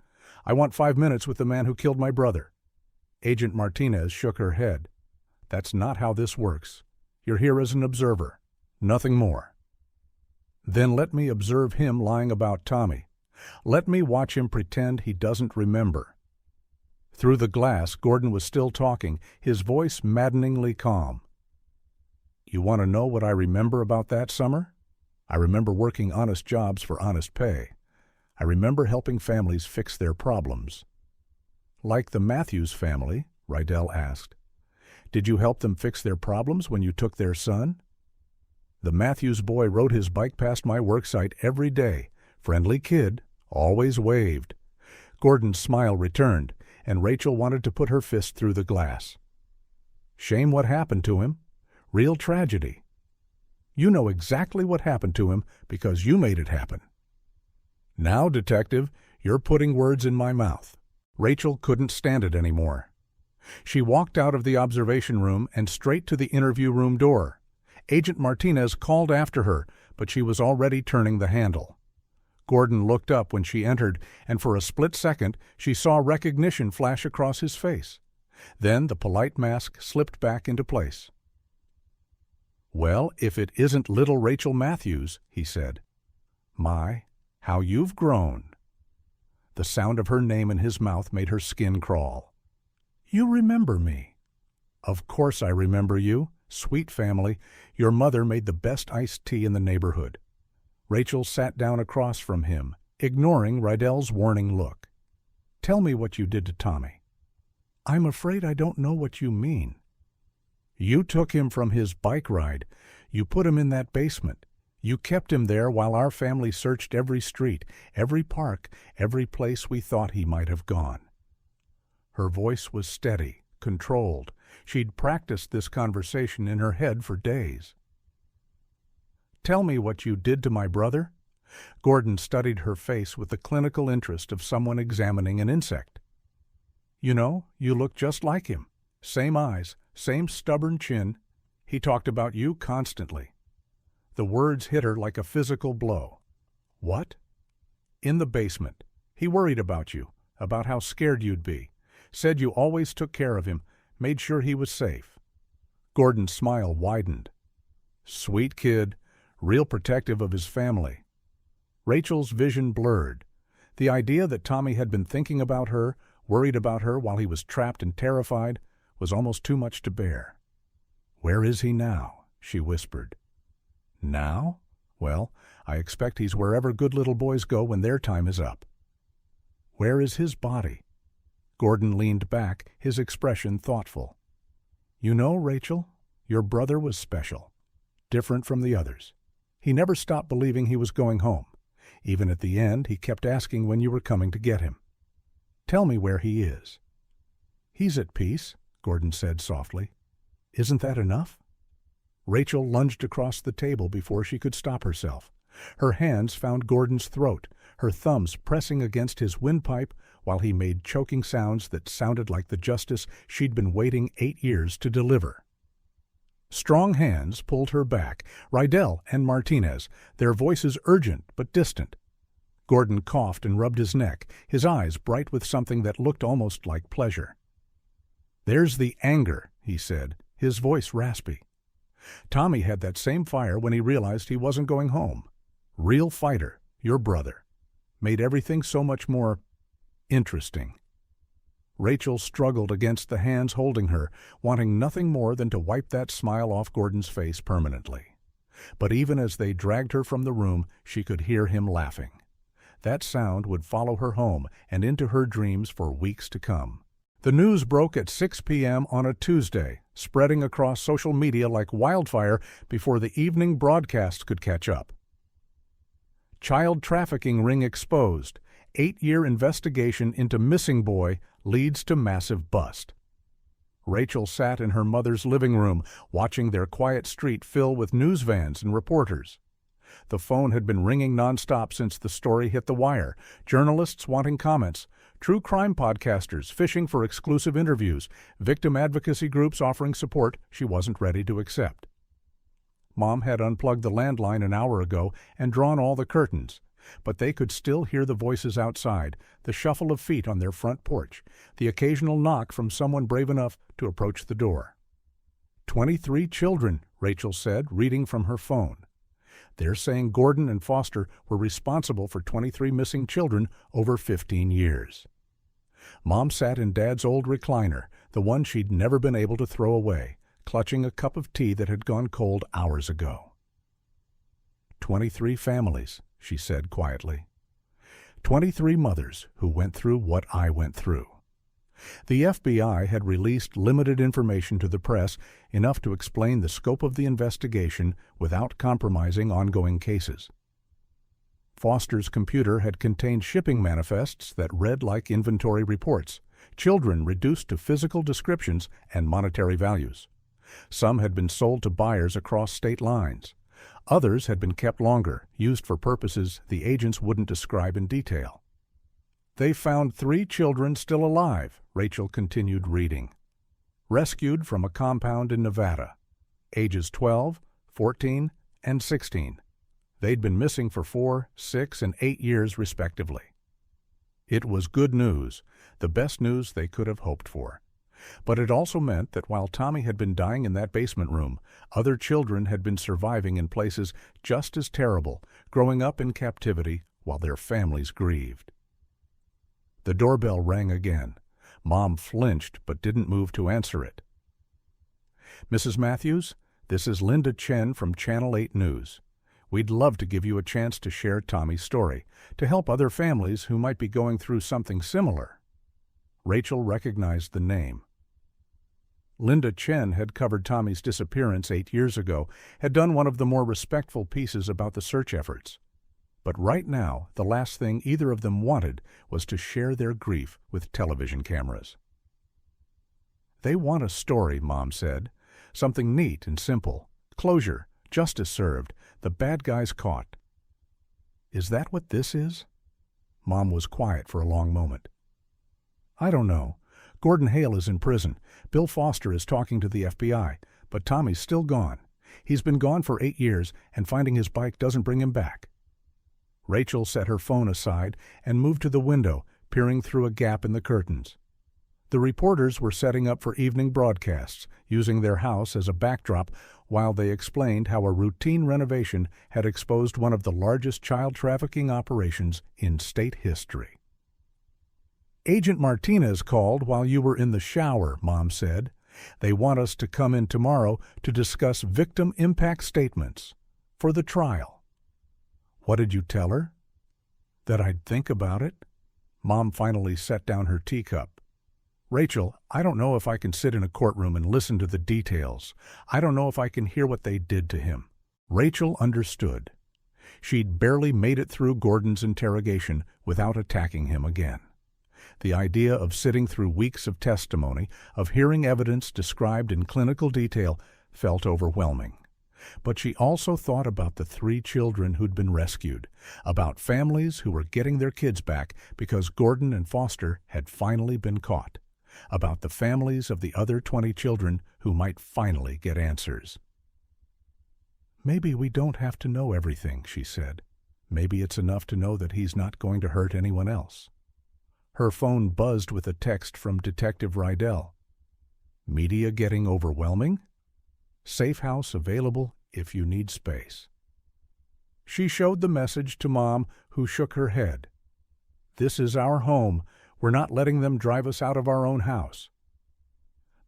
"I want 5 minutes with the man who killed my brother." Agent Martinez shook her head. "That's not how this works. You're here as an observer. Nothing more." "Then let me observe him lying about Tommy. Let me watch him pretend he doesn't remember." Through the glass, Gordon was still talking, his voice maddeningly calm. "You want to know what I remember about that summer? I remember working honest jobs for honest pay. I remember helping families fix their problems." "Like the Matthews family?" Rydell asked. "Did you help them fix their problems when you took their son?" "The Matthews boy rode his bike past my worksite every day. Friendly kid, always waved." Gordon's smile returned, and Rachel wanted to put her fist through the glass. "Shame what happened to him. Real tragedy. You know exactly what happened to him because you made it happen." "Now, Detective, you're putting words in my mouth." Rachel couldn't stand it anymore. She walked out of the observation room and straight to the interview room door. Agent Martinez called after her, but she was already turning the handle. Gordon looked up when she entered, and for a split second she saw recognition flash across his face. Then the polite mask slipped back into place. "Well, if it isn't little Rachel Matthews," he said. "My, how you've grown." The sound of her name in his mouth made her skin crawl. "You remember me." "Of course I remember you. Sweet family. Your mother made the best iced tea in the neighborhood." Rachel sat down across from him, ignoring Rydell's warning look. "Tell me what you did to Tommy." "I'm afraid I don't know what you mean." "You took him from his bike ride. You put him in that basement. You kept him there while our family searched every street, every park, every place we thought he might have gone." Her voice was steady, controlled. She'd practiced this conversation in her head for days. "Tell me what you did to my brother?" Gordon studied her face with the clinical interest of someone examining an insect. "You know, you look just like him. Same eyes, same stubborn chin. He talked about you constantly." The words hit her like a physical blow. "What?" "In the basement. He worried about you, about how scared you'd be. Said you always took care of him, made sure he was safe." Gordon's smile widened. Sweet kid, real protective of his family. Rachel's vision blurred. The idea that Tommy had been thinking about her, worried about her while he was trapped and terrified, was almost too much to bear. "Where is he now?" she whispered. "Now? Well, I expect he's wherever good little boys go when their time is up." "Where is his body?" Gordon leaned back, his expression thoughtful. "You know, Rachel, your brother was special, different from the others. He never stopped believing he was going home. Even at the end, he kept asking when you were coming to get him. Tell me where he is." "He's at peace," Gordon said softly. "Isn't that enough?" Rachel lunged across the table before she could stop herself. Her hands found Gordon's throat, her thumbs pressing against his windpipe while he made choking sounds that sounded like the justice she'd been waiting 8 years to deliver. Strong hands pulled her back, Rydell and Martinez, their voices urgent but distant. Gordon coughed and rubbed his neck, his eyes bright with something that looked almost like pleasure. "There's the anger," he said, his voice raspy. "Tommy had that same fire when he realized he wasn't going home. Real fighter, your brother. Made everything so much more interesting." Rachel struggled against the hands holding her, wanting nothing more than to wipe that smile off Gordon's face permanently. But even as they dragged her from the room, she could hear him laughing. That sound would follow her home and into her dreams for weeks to come. The news broke at 6 p.m. on a Tuesday, spreading across social media like wildfire before the evening broadcast could catch up. Child trafficking ring exposed. 8-year investigation into missing boy leads to massive bust. Rachel sat in her mother's living room, watching their quiet street fill with news vans and reporters. The phone had been ringing nonstop since the story hit the wire, journalists wanting comments, true crime podcasters fishing for exclusive interviews, victim advocacy groups offering support she wasn't ready to accept. Mom had unplugged the landline an hour ago and drawn all the curtains, but they could still hear the voices outside, the shuffle of feet on their front porch, the occasional knock from someone brave enough to approach the door. 23 children, Rachel said, reading from her phone. They're saying Gordon and Foster were responsible for 23 missing children over 15 years. Mom sat in Dad's old recliner, the one she'd never been able to throw away, clutching a cup of tea that had gone cold hours ago. 23 families, she said quietly. 23 mothers who went through what I went through. The FBI had released limited information to the press, enough to explain the scope of the investigation without compromising ongoing cases. Foster's computer had contained shipping manifests that read like inventory reports, children reduced to physical descriptions and monetary values. Some had been sold to buyers across state lines. Others had been kept longer, used for purposes the agents wouldn't describe in detail. They found 3 children still alive, Rachel continued reading. Rescued from a compound in Nevada. Ages 12, 14, and 16. They'd been missing for 4, 6, and 8 years respectively. It was good news, the best news they could have hoped for. But it also meant that while Tommy had been dying in that basement room, other children had been surviving in places just as terrible, growing up in captivity while their families grieved. The doorbell rang again. Mom flinched but didn't move to answer it. "Mrs. Matthews, this is Linda Chen from Channel 8 News. We'd love to give you a chance to share Tommy's story, to help other families who might be going through something similar." Rachel recognized the name. Linda Chen had covered Tommy's disappearance 8 years ago, had done one of the more respectful pieces about the search efforts. But right now, the last thing either of them wanted was to share their grief with television cameras. "They want a story," Mom said. "Something neat and simple. Closure, justice served, the bad guys caught." "Is that what this is?" Mom was quiet for a long moment. "I don't know. Gordon Hale is in prison. Bill Foster is talking to the FBI, but Tommy's still gone. He's been gone for 8 years, and finding his bike doesn't bring him back." Rachel set her phone aside and moved to the window, peering through a gap in the curtains. The reporters were setting up for evening broadcasts, using their house as a backdrop while they explained how a routine renovation had exposed one of the largest child trafficking operations in state history. "Agent Martinez called while you were in the shower," Mom said. "They want us to come in tomorrow to discuss victim impact statements for the trial." "What did you tell her?" "That I'd think about it." Mom finally set down her teacup. "Rachel, I don't know if I can sit in a courtroom and listen to the details. I don't know if I can hear what they did to him." Rachel understood. She'd barely made it through Gordon's interrogation without attacking him again. The idea of sitting through weeks of testimony, of hearing evidence described in clinical detail, felt overwhelming. But she also thought about the 3 children who'd been rescued, about families who were getting their kids back because Gordon and Foster had finally been caught, about the families of the other 20 children who might finally get answers. "Maybe we don't have to know everything," she said. "Maybe it's enough to know that he's not going to hurt anyone else." Her phone buzzed with a text from Detective Rydell. "Media getting overwhelming? Safe house available if you need space." She showed the message to Mom, who shook her head. "This is our home. We're not letting them drive us out of our own house."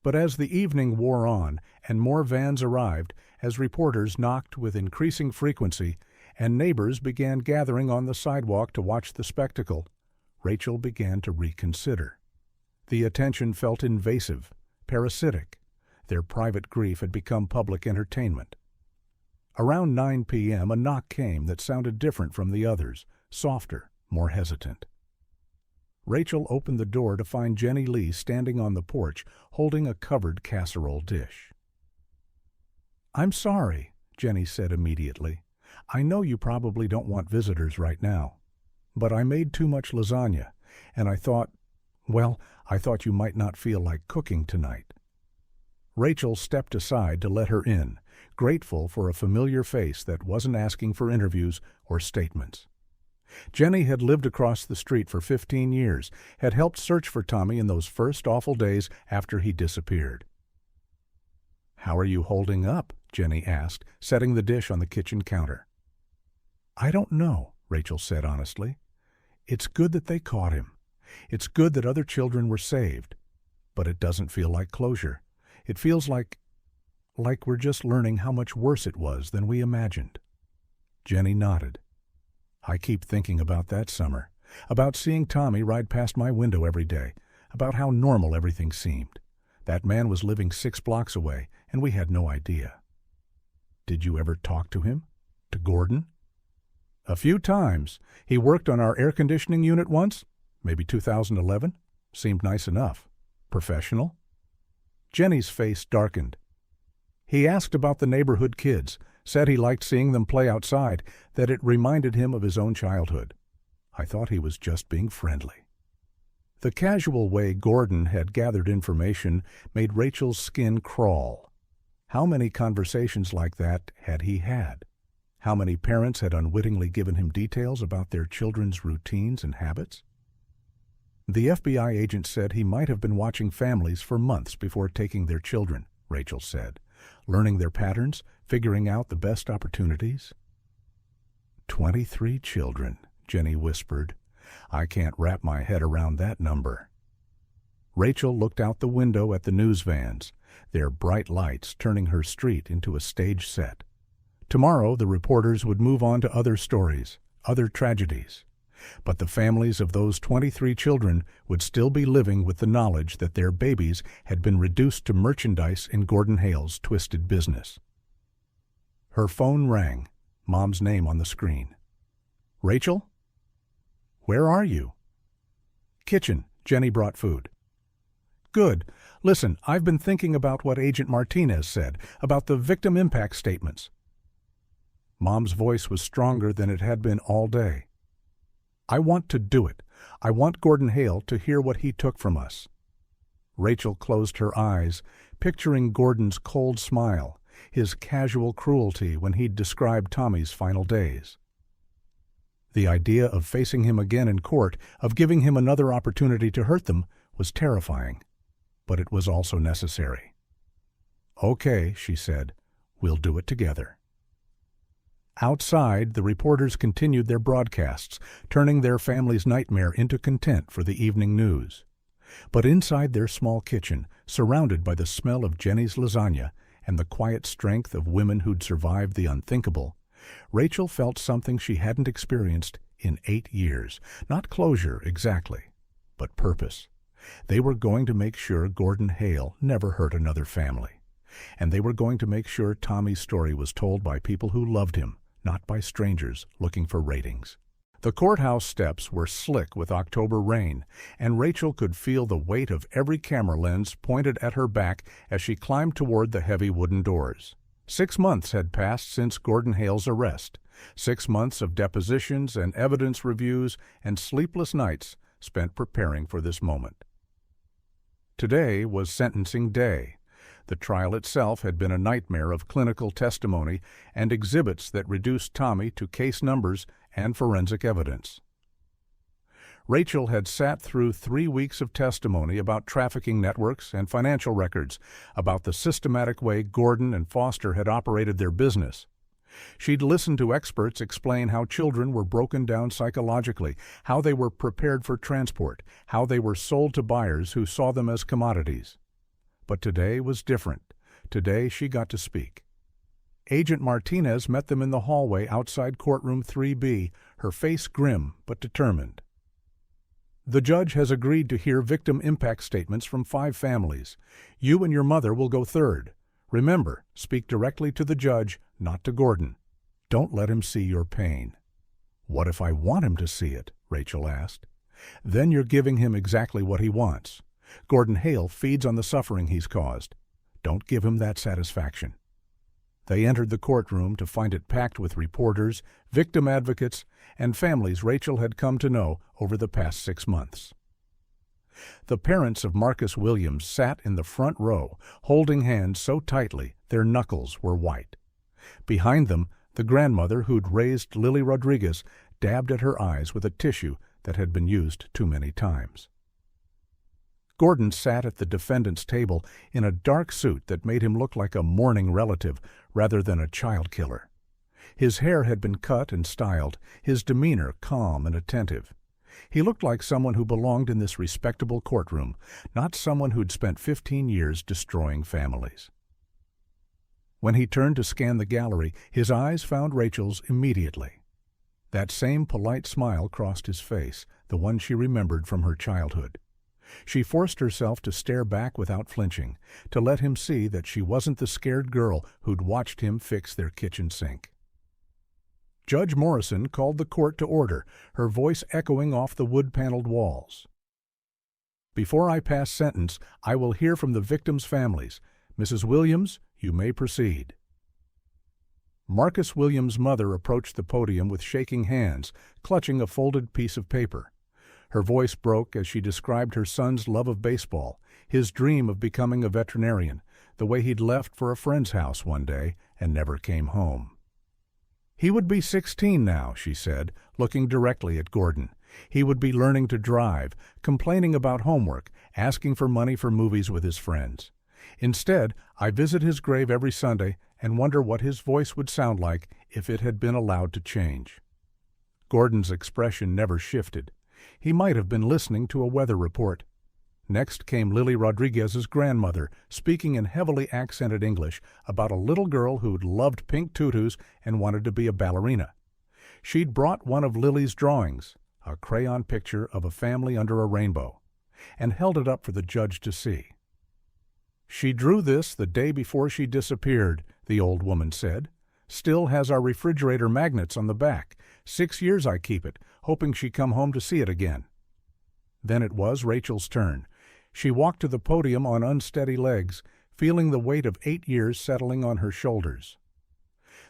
But as the evening wore on and more vans arrived, as reporters knocked with increasing frequency and neighbors began gathering on the sidewalk to watch the spectacle, Rachel began to reconsider. The attention felt invasive, parasitic. Their private grief had become public entertainment. Around 9 p.m., a knock came that sounded different from the others, softer, more hesitant. Rachel opened the door to find Jenny Lee standing on the porch, holding a covered casserole dish. "I'm sorry," Jenny said immediately. "I know you probably don't want visitors right now. But I made too much lasagna, and I thought you might not feel like cooking tonight." Rachel stepped aside to let her in, grateful for a familiar face that wasn't asking for interviews or statements. Jenny had lived across the street for 15 years, had helped search for Tommy in those first awful days after he disappeared. "How are you holding up?" Jenny asked, setting the dish on the kitchen counter. "I don't know," Rachel said honestly. "It's good that they caught him. It's good that other children were saved. But it doesn't feel like closure. It feels like we're just learning how much worse it was than we imagined." Jenny nodded. "I keep thinking about that summer, about seeing Tommy ride past my window every day, about how normal everything seemed. That man was living 6 blocks away, and we had no idea." "Did you ever talk to him? To Gordon?" "A few times. He worked on our air conditioning unit once, maybe 2011. Seemed nice enough. Professional." Jenny's face darkened. "He asked about the neighborhood kids, said he liked seeing them play outside, that it reminded him of his own childhood. I thought he was just being friendly." The casual way Gordon had gathered information made Rachel's skin crawl. How many conversations like that had he had? How many parents had unwittingly given him details about their children's routines and habits? The FBI agent said he might have been watching families for months before taking their children, Rachel said, learning their patterns, figuring out the best opportunities. 23 children, Jenny whispered. I can't wrap my head around that number. Rachel looked out the window at the news vans, their bright lights turning her street into a stage set. Tomorrow the reporters would move on to other stories, other tragedies. But the families of those 23 children would still be living with the knowledge that their babies had been reduced to merchandise in Gordon Hale's twisted business. Her phone rang, Mom's name on the screen. "Rachel? Where are you?" "Kitchen. Jenny brought food." "Good. Listen, I've been thinking about what Agent Martinez said, about the victim impact statements." Mom's voice was stronger than it had been all day. "I want to do it. I want Gordon Hale to hear what he took from us." Rachel closed her eyes, picturing Gordon's cold smile, his casual cruelty when he'd described Tommy's final days. The idea of facing him again in court, of giving him another opportunity to hurt them, was terrifying, but it was also necessary. "Okay," she said, "we'll do it together." Outside, the reporters continued their broadcasts, turning their family's nightmare into content for the evening news. But inside their small kitchen, surrounded by the smell of Jenny's lasagna and the quiet strength of women who'd survived the unthinkable, Rachel felt something she hadn't experienced in 8 years. Not closure, exactly, but purpose. They were going to make sure Gordon Hale never hurt another family. And they were going to make sure Tommy's story was told by people who loved him, not by strangers looking for ratings. The courthouse steps were slick with October rain, and Rachel could feel the weight of every camera lens pointed at her back as she climbed toward the heavy wooden doors. 6 months had passed since Gordon Hale's arrest. 6 months of depositions and evidence reviews and sleepless nights spent preparing for this moment. Today was sentencing day. The trial itself had been a nightmare of clinical testimony and exhibits that reduced Tommy to case numbers and forensic evidence. Rachel had sat through 3 weeks of testimony about trafficking networks and financial records, about the systematic way Gordon and Foster had operated their business. She'd listened to experts explain how children were broken down psychologically, how they were prepared for transport, how they were sold to buyers who saw them as commodities. But today was different. Today she got to speak. Agent Martinez met them in the hallway outside courtroom 3B, her face grim but determined. "The judge has agreed to hear victim impact statements from 5 families. You and your mother will go third. Remember, speak directly to the judge, not to Gordon. Don't let him see your pain." "What if I want him to see it?" Rachel asked. "Then you're giving him exactly what he wants. Gordon Hale feeds on the suffering he's caused. Don't give him that satisfaction." They entered the courtroom to find it packed with reporters, victim advocates, and families Rachel had come to know over the past 6 months. The parents of Marcus Williams sat in the front row, holding hands so tightly their knuckles were white. Behind them, the grandmother who'd raised Lily Rodriguez dabbed at her eyes with a tissue that had been used too many times. Gordon sat at the defendant's table in a dark suit that made him look like a mourning relative rather than a child killer. His hair had been cut and styled, his demeanor calm and attentive. He looked like someone who belonged in this respectable courtroom, not someone who'd spent 15 years destroying families. When he turned to scan the gallery, his eyes found Rachel's immediately. That same polite smile crossed his face, the one she remembered from her childhood. She forced herself to stare back without flinching, to let him see that she wasn't the scared girl who'd watched him fix their kitchen sink. Judge Morrison called the court to order, her voice echoing off the wood-paneled walls. "Before I pass sentence, I will hear from the victims' families. Mrs. Williams, you may proceed." Marcus Williams' mother approached the podium with shaking hands, clutching a folded piece of paper. Her voice broke as she described her son's love of baseball, his dream of becoming a veterinarian, the way he'd left for a friend's house one day and never came home. He would be 16 now, she said, looking directly at Gordon. He would be learning to drive, complaining about homework, asking for money for movies with his friends. Instead, I visit his grave every Sunday and wonder what his voice would sound like if it had been allowed to change. Gordon's expression never shifted. He might have been listening to a weather report. Next came Lily Rodriguez's grandmother, speaking in heavily accented English about a little girl who'd loved pink tutus and wanted to be a ballerina. She'd brought one of Lily's drawings, a crayon picture of a family under a rainbow, and held it up for the judge to see. "She drew this the day before she disappeared," the old woman said. "Still has our refrigerator magnets on the back. 6 years I keep it, hoping she'd come home to see it again." Then it was Rachel's turn. She walked to the podium on unsteady legs, feeling the weight of 8 years settling on her shoulders.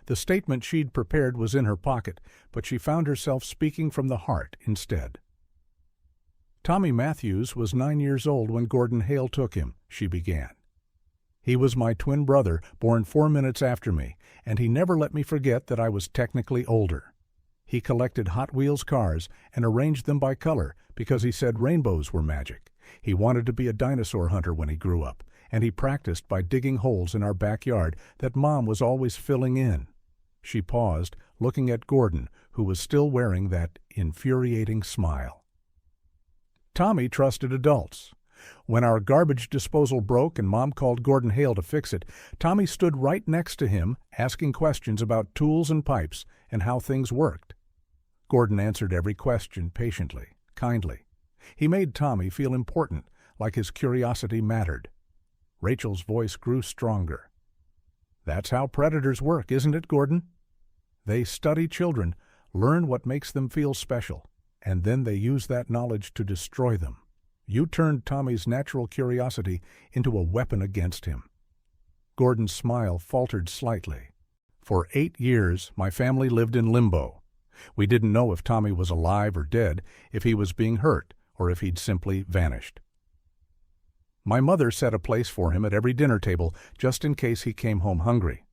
The statement she'd prepared was in her pocket, but she found herself speaking from the heart instead. "Tommy Matthews was 9 years old when Gordon Hale took him," she began. "He was my twin brother, born 4 minutes after me, and he never let me forget that I was technically older. He collected Hot Wheels cars and arranged them by color because he said rainbows were magic. He wanted to be a dinosaur hunter when he grew up, and he practiced by digging holes in our backyard that Mom was always filling in." She paused, looking at Gordon, who was still wearing that infuriating smile. "Tommy trusted adults. When our garbage disposal broke and Mom called Gordon Hale to fix it, Tommy stood right next to him, asking questions about tools and pipes and how things worked. Gordon answered every question patiently, kindly. He made Tommy feel important, like his curiosity mattered." Rachel's voice grew stronger. "That's how predators work, isn't it, Gordon? They study children, learn what makes them feel special, and then they use that knowledge to destroy them. You turned Tommy's natural curiosity into a weapon against him." Gordon's smile faltered slightly. "For 8 years, my family lived in limbo. We didn't know if Tommy was alive or dead, if he was being hurt, or if he'd simply vanished. My mother set a place for him at every dinner table, just in case he came home hungry.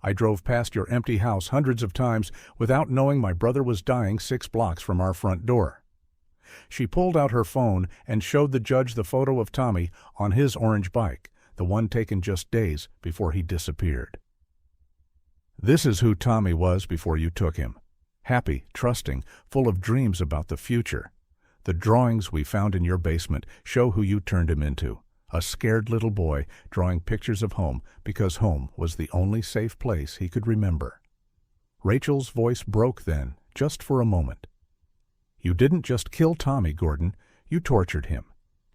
I drove past your empty house hundreds of times without knowing my brother was dying 6 blocks from our front door." She pulled out her phone and showed the judge the photo of Tommy on his orange bike, the one taken just days before he disappeared. "This is who Tommy was before you took him. Happy, trusting, full of dreams about the future. The drawings we found in your basement show who you turned him into, a scared little boy drawing pictures of home because home was the only safe place he could remember." Rachel's voice broke then, just for a moment. "You didn't just kill Tommy, Gordon. You tortured him.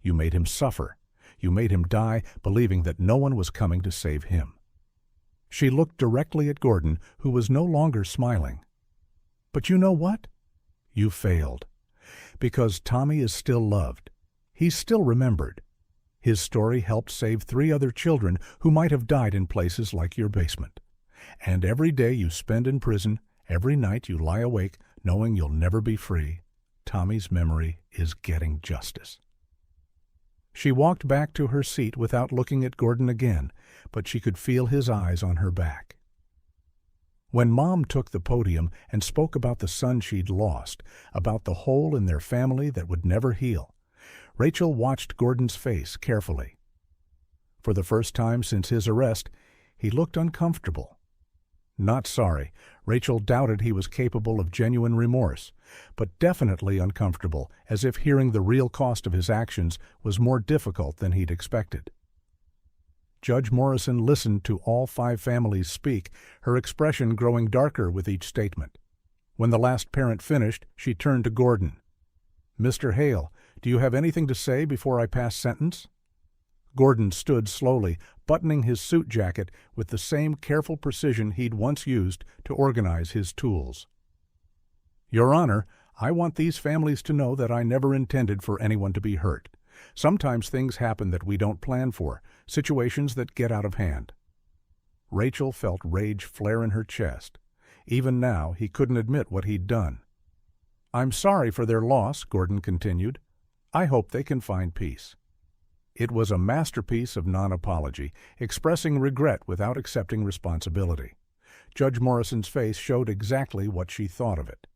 You made him suffer. You made him die believing that no one was coming to save him." She looked directly at Gordon, who was no longer smiling. "But you know what? You failed. Because Tommy is still loved. He's still remembered. His story helped save 3 other children who might have died in places like your basement. And every day you spend in prison, every night you lie awake knowing you'll never be free, Tommy's memory is getting justice." She walked back to her seat without looking at Gordon again, but she could feel his eyes on her back. When Mom took the podium and spoke about the son she'd lost, about the hole in their family that would never heal, Rachel watched Gordon's face carefully. For the first time since his arrest, he looked uncomfortable. Not sorry. Rachel doubted he was capable of genuine remorse, but definitely uncomfortable, as if hearing the real cost of his actions was more difficult than he'd expected. Judge Morrison listened to all 5 families speak, her expression growing darker with each statement. When the last parent finished, she turned to Gordon. "Mr. Hale, do you have anything to say before I pass sentence?" Gordon stood slowly, buttoning his suit jacket with the same careful precision he'd once used to organize his tools. "Your Honor, I want these families to know that I never intended for anyone to be hurt. Sometimes things happen that we don't plan for, situations that get out of hand." Rachel felt rage flare in her chest. Even now, he couldn't admit what he'd done. "I'm sorry for their loss," Gordon continued. "I hope they can find peace." It was a masterpiece of non-apology, expressing regret without accepting responsibility. Judge Morrison's face showed exactly what she thought of it.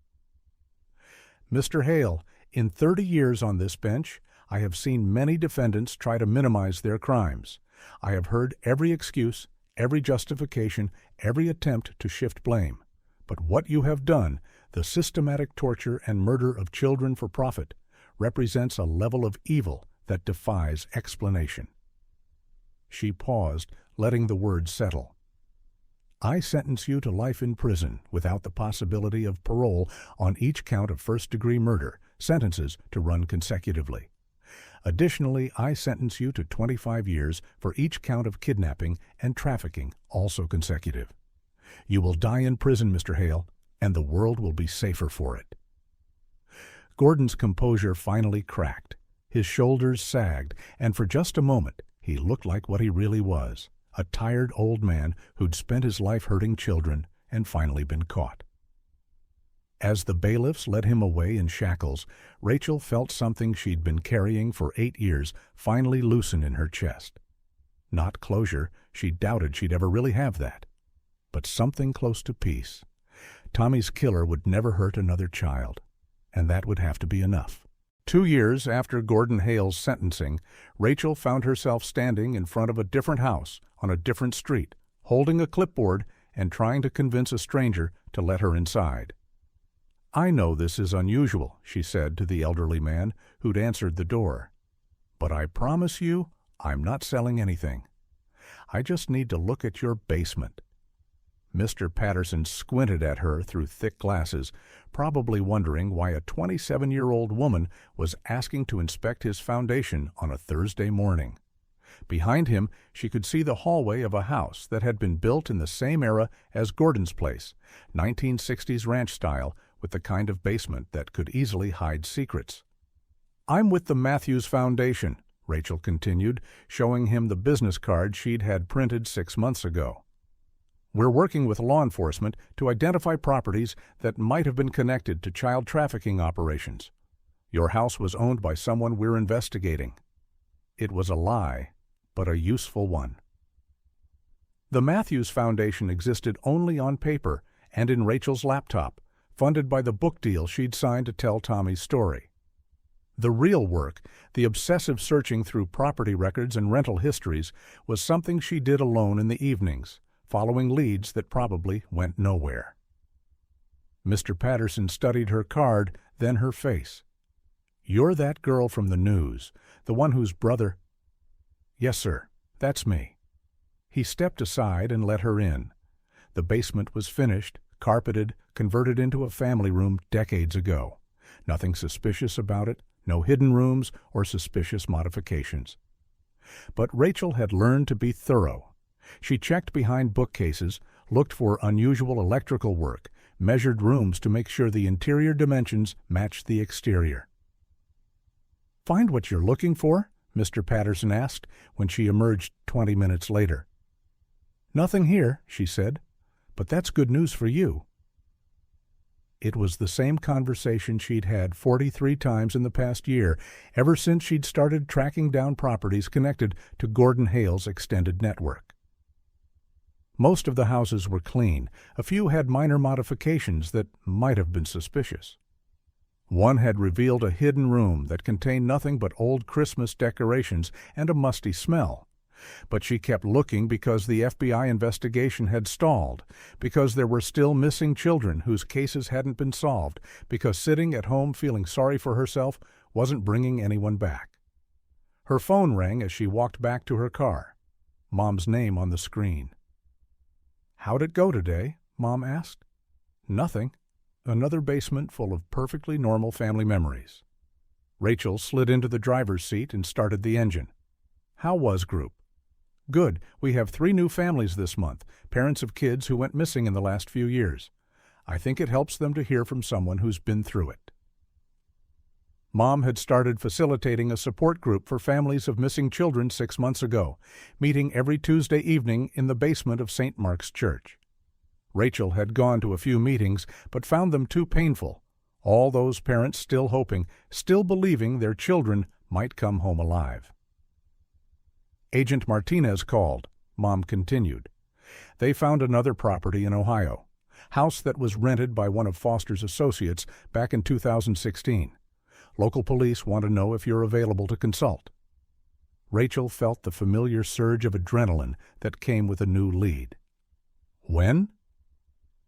"Mr. Hale, in 30 years on this bench, I have seen many defendants try to minimize their crimes. I have heard every excuse, every justification, every attempt to shift blame. But what you have done, The systematic torture and murder of children for profit represents a level of evil that defies explanation. She paused, letting the words settle. I sentence you to life in prison without the possibility of parole on each count of first-degree murder, sentences to run consecutively. Additionally, I sentence you to 25 years for each count of kidnapping and trafficking, also consecutive. You will die in prison, Mr. Hale, and the world will be safer for it. Gordon's composure finally cracked. His shoulders sagged, and for just a moment he looked like what he really was, a tired old man who'd spent his life hurting children and finally been caught. As the bailiffs led him away in shackles, Rachel felt something she'd been carrying for 8 years finally loosen in her chest. Not closure, she doubted she'd ever really have that, but something close to peace. Tommy's killer would never hurt another child, and that would have to be enough. 2 years after Gordon Hale's sentencing, Rachel found herself standing in front of a different house on a different street, holding a clipboard and trying to convince a stranger to let her inside. I know this is unusual, she said to the elderly man who'd answered the door, but I promise you I'm not selling anything. I just need to look at your basement. Mr. Patterson squinted at her through thick glasses, probably wondering why a 27-year-old woman was asking to inspect his foundation on a Thursday morning. Behind him, she could see the hallway of a house that had been built in the same era as Gordon's place, 1960s ranch style, with the kind of basement that could easily hide secrets. I'm with the Matthews Foundation, Rachel continued, showing him the business card she'd had printed 6 months ago. We're working with law enforcement to identify properties that might have been connected to child trafficking operations. Your house was owned by someone we're investigating. It was a lie, but a useful one. The Matthews Foundation existed only on paper and in Rachel's laptop, funded by the book deal she'd signed to tell Tommy's story. The real work, the obsessive searching through property records and rental histories, was something she did alone in the evenings, following leads that probably went nowhere. Mr. Patterson studied her card, then her face. You're that girl from the news, the one whose brother... Yes, sir, that's me. He stepped aside and let her in. The basement was finished, carpeted, converted into a family room decades ago. Nothing suspicious about it, no hidden rooms or suspicious modifications. But Rachel had learned to be thorough. She checked behind bookcases, looked for unusual electrical work, measured rooms to make sure the interior dimensions matched the exterior. Find what you're looking for? Mr. Patterson asked when she emerged 20 minutes later. Nothing here, she said, but that's good news for you. It was the same conversation she'd had 43 times in the past year, ever since she'd started tracking down properties connected to Gordon Hale's extended network. Most of the houses were clean. A few had minor modifications that might have been suspicious. One had revealed a hidden room that contained nothing but old Christmas decorations and a musty smell. But she kept looking because the FBI investigation had stalled, because there were still missing children whose cases hadn't been solved, because sitting at home feeling sorry for herself wasn't bringing anyone back. Her phone rang as she walked back to her car. Mom's name on the screen. How'd it go today? Mom asked. Nothing. Another basement full of perfectly normal family memories. Rachel slid into the driver's seat and started the engine. How was group? Good. We have 3 new families this month, parents of kids who went missing in the last few years. I think it helps them to hear from someone who's been through it. Mom had started facilitating a support group for families of missing children 6 months ago, meeting every Tuesday evening in the basement of St. Mark's Church. Rachel had gone to a few meetings, but found them too painful. All those parents still hoping, still believing their children might come home alive. Agent Martinez called. Mom continued. They found another property in Ohio, house that was rented by one of Foster's associates back in 2016. Local police want to know if you're available to consult. Rachel felt the familiar surge of adrenaline that came with a new lead. When?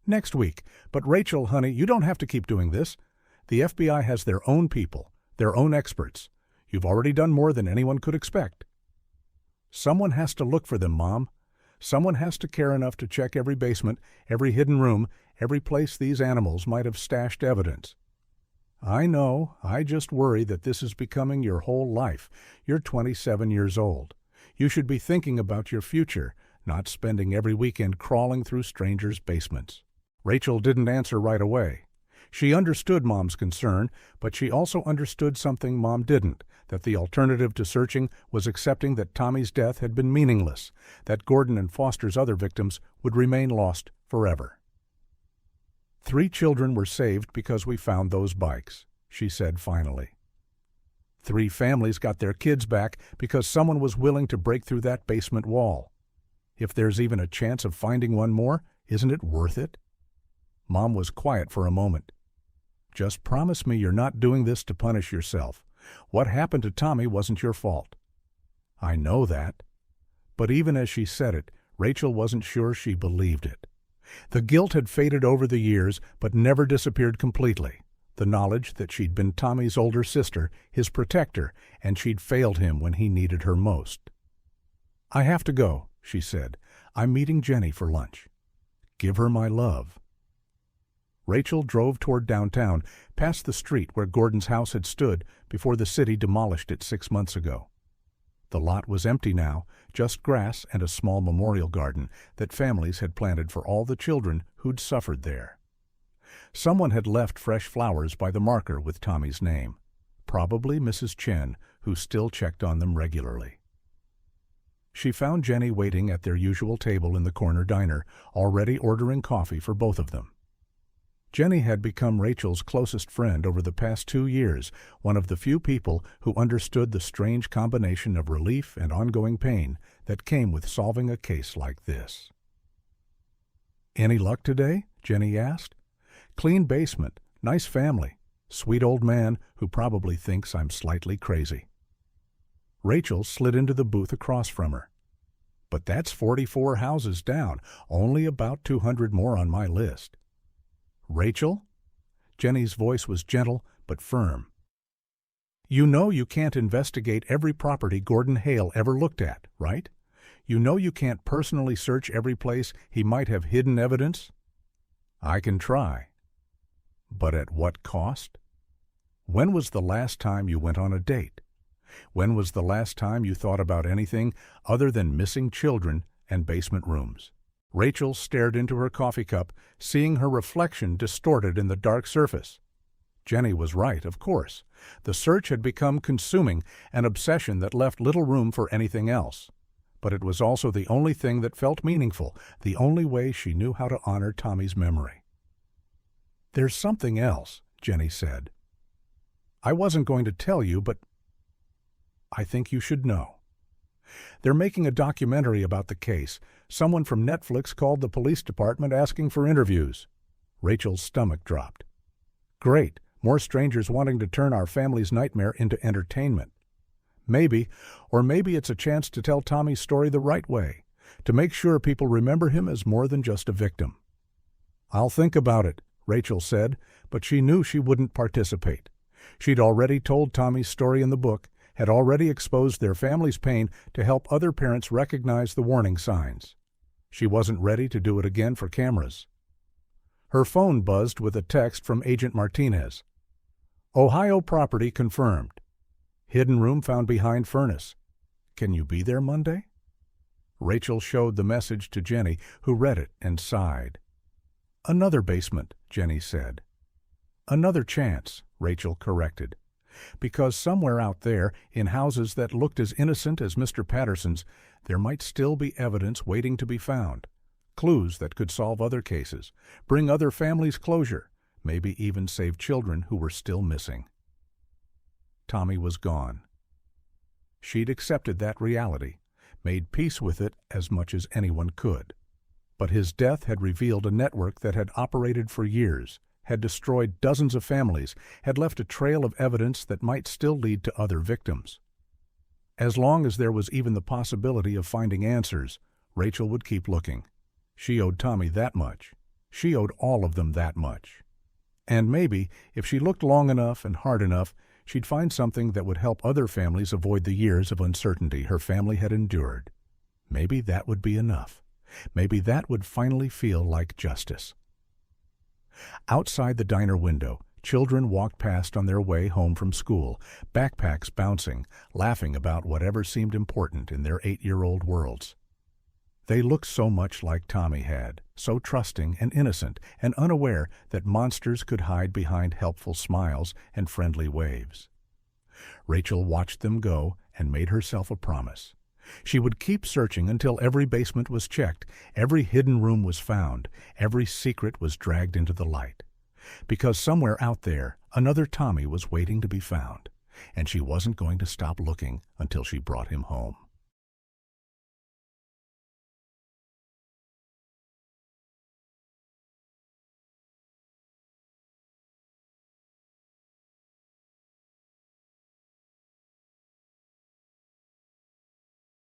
Next week. But Rachel, honey, you don't have to keep doing this. The FBI has their own people, their own experts. You've already done more than anyone could expect. Someone has to look for them, Mom. Someone has to care enough to check every basement, every hidden room, every place these animals might have stashed evidence. I know, I just worry that this is becoming your whole life. You're 27 years old. You should be thinking about your future, not spending every weekend crawling through strangers' basements. Rachel didn't answer right away. She understood Mom's concern, but she also understood something Mom didn't, that the alternative to searching was accepting that Tommy's death had been meaningless, that Gordon and Foster's other victims would remain lost forever. 3 children were saved because we found those bikes, she said finally. 3 families got their kids back because someone was willing to break through that basement wall. If there's even a chance of finding one more, isn't it worth it? Mom was quiet for a moment. Just promise me you're not doing this to punish yourself. What happened to Tommy wasn't your fault. I know that. But even as she said it, Rachel wasn't sure she believed it. The guilt had faded over the years, but never disappeared completely. The knowledge that she'd been Tommy's older sister, his protector, and she'd failed him when he needed her most. I have to go, she said. I'm meeting Jenny for lunch. Give her my love. Rachel drove toward downtown, past the street where Gordon's house had stood before the city demolished it 6 months ago. The lot was empty now, just grass and a small memorial garden that families had planted for all the children who'd suffered there. Someone had left fresh flowers by the marker with Tommy's name, probably Mrs. Chen, who still checked on them regularly. She found Jenny waiting at their usual table in the corner diner, already ordering coffee for both of them. Jenny had become Rachel's closest friend over the past 2 years, one of the few people who understood the strange combination of relief and ongoing pain that came with solving a case like this. Any luck today? Jenny asked. Clean basement, nice family, sweet old man who probably thinks I'm slightly crazy. Rachel slid into the booth across from her. But that's 44 houses down, only about 200 more on my list. Rachel? Jenny's voice was gentle but firm. You know you can't investigate every property Gordon Hale ever looked at, right? You know you can't personally search every place he might have hidden evidence? I can try. But at what cost? When was the last time you went on a date? When was the last time you thought about anything other than missing children and basement rooms? Rachel stared into her coffee cup, seeing her reflection distorted in the dark surface. Jenny was right, of course. The search had become consuming, an obsession that left little room for anything else. But it was also the only thing that felt meaningful, the only way she knew how to honor Tommy's memory. There's something else, Jenny said. I wasn't going to tell you, but I think you should know. They're making a documentary about the case. Someone from Netflix called the police department asking for interviews. Rachel's stomach dropped. Great, more strangers wanting to turn our family's nightmare into entertainment. Maybe, or maybe it's a chance to tell Tommy's story the right way, to make sure people remember him as more than just a victim. I'll think about it, Rachel said, but she knew she wouldn't participate. She'd already told Tommy's story in the book, had already exposed their family's pain to help other parents recognize the warning signs. She wasn't ready to do it again for cameras. Her phone buzzed with a text from Agent Martinez. Ohio property confirmed. Hidden room found behind furnace. Can you be there Monday? Rachel showed the message to Jenny, who read it and sighed. Another basement, Jenny said. Another chance, Rachel corrected. Because somewhere out there, in houses that looked as innocent as Mr. Patterson's, there might still be evidence waiting to be found, clues that could solve other cases, bring other families closure, maybe even save children who were still missing. Tommy was gone. She'd accepted that reality, made peace with it as much as anyone could. But his death had revealed a network that had operated for years, had destroyed dozens of families, had left a trail of evidence that might still lead to other victims. As long as there was even the possibility of finding answers, Rachel would keep looking. She owed Tommy that much. She owed all of them that much. And maybe, if she looked long enough and hard enough, she'd find something that would help other families avoid the years of uncertainty her family had endured. Maybe that would be enough. Maybe that would finally feel like justice. Outside the diner window, children walked past on their way home from school, backpacks bouncing, laughing about whatever seemed important in their 8-year-old worlds. They looked so much like Tommy had, so trusting and innocent and unaware that monsters could hide behind helpful smiles and friendly waves. Rachel watched them go and made herself a promise. She would keep searching until every basement was checked, every hidden room was found, every secret was dragged into the light. Because somewhere out there, another Tommy was waiting to be found, and she wasn't going to stop looking until she brought him home.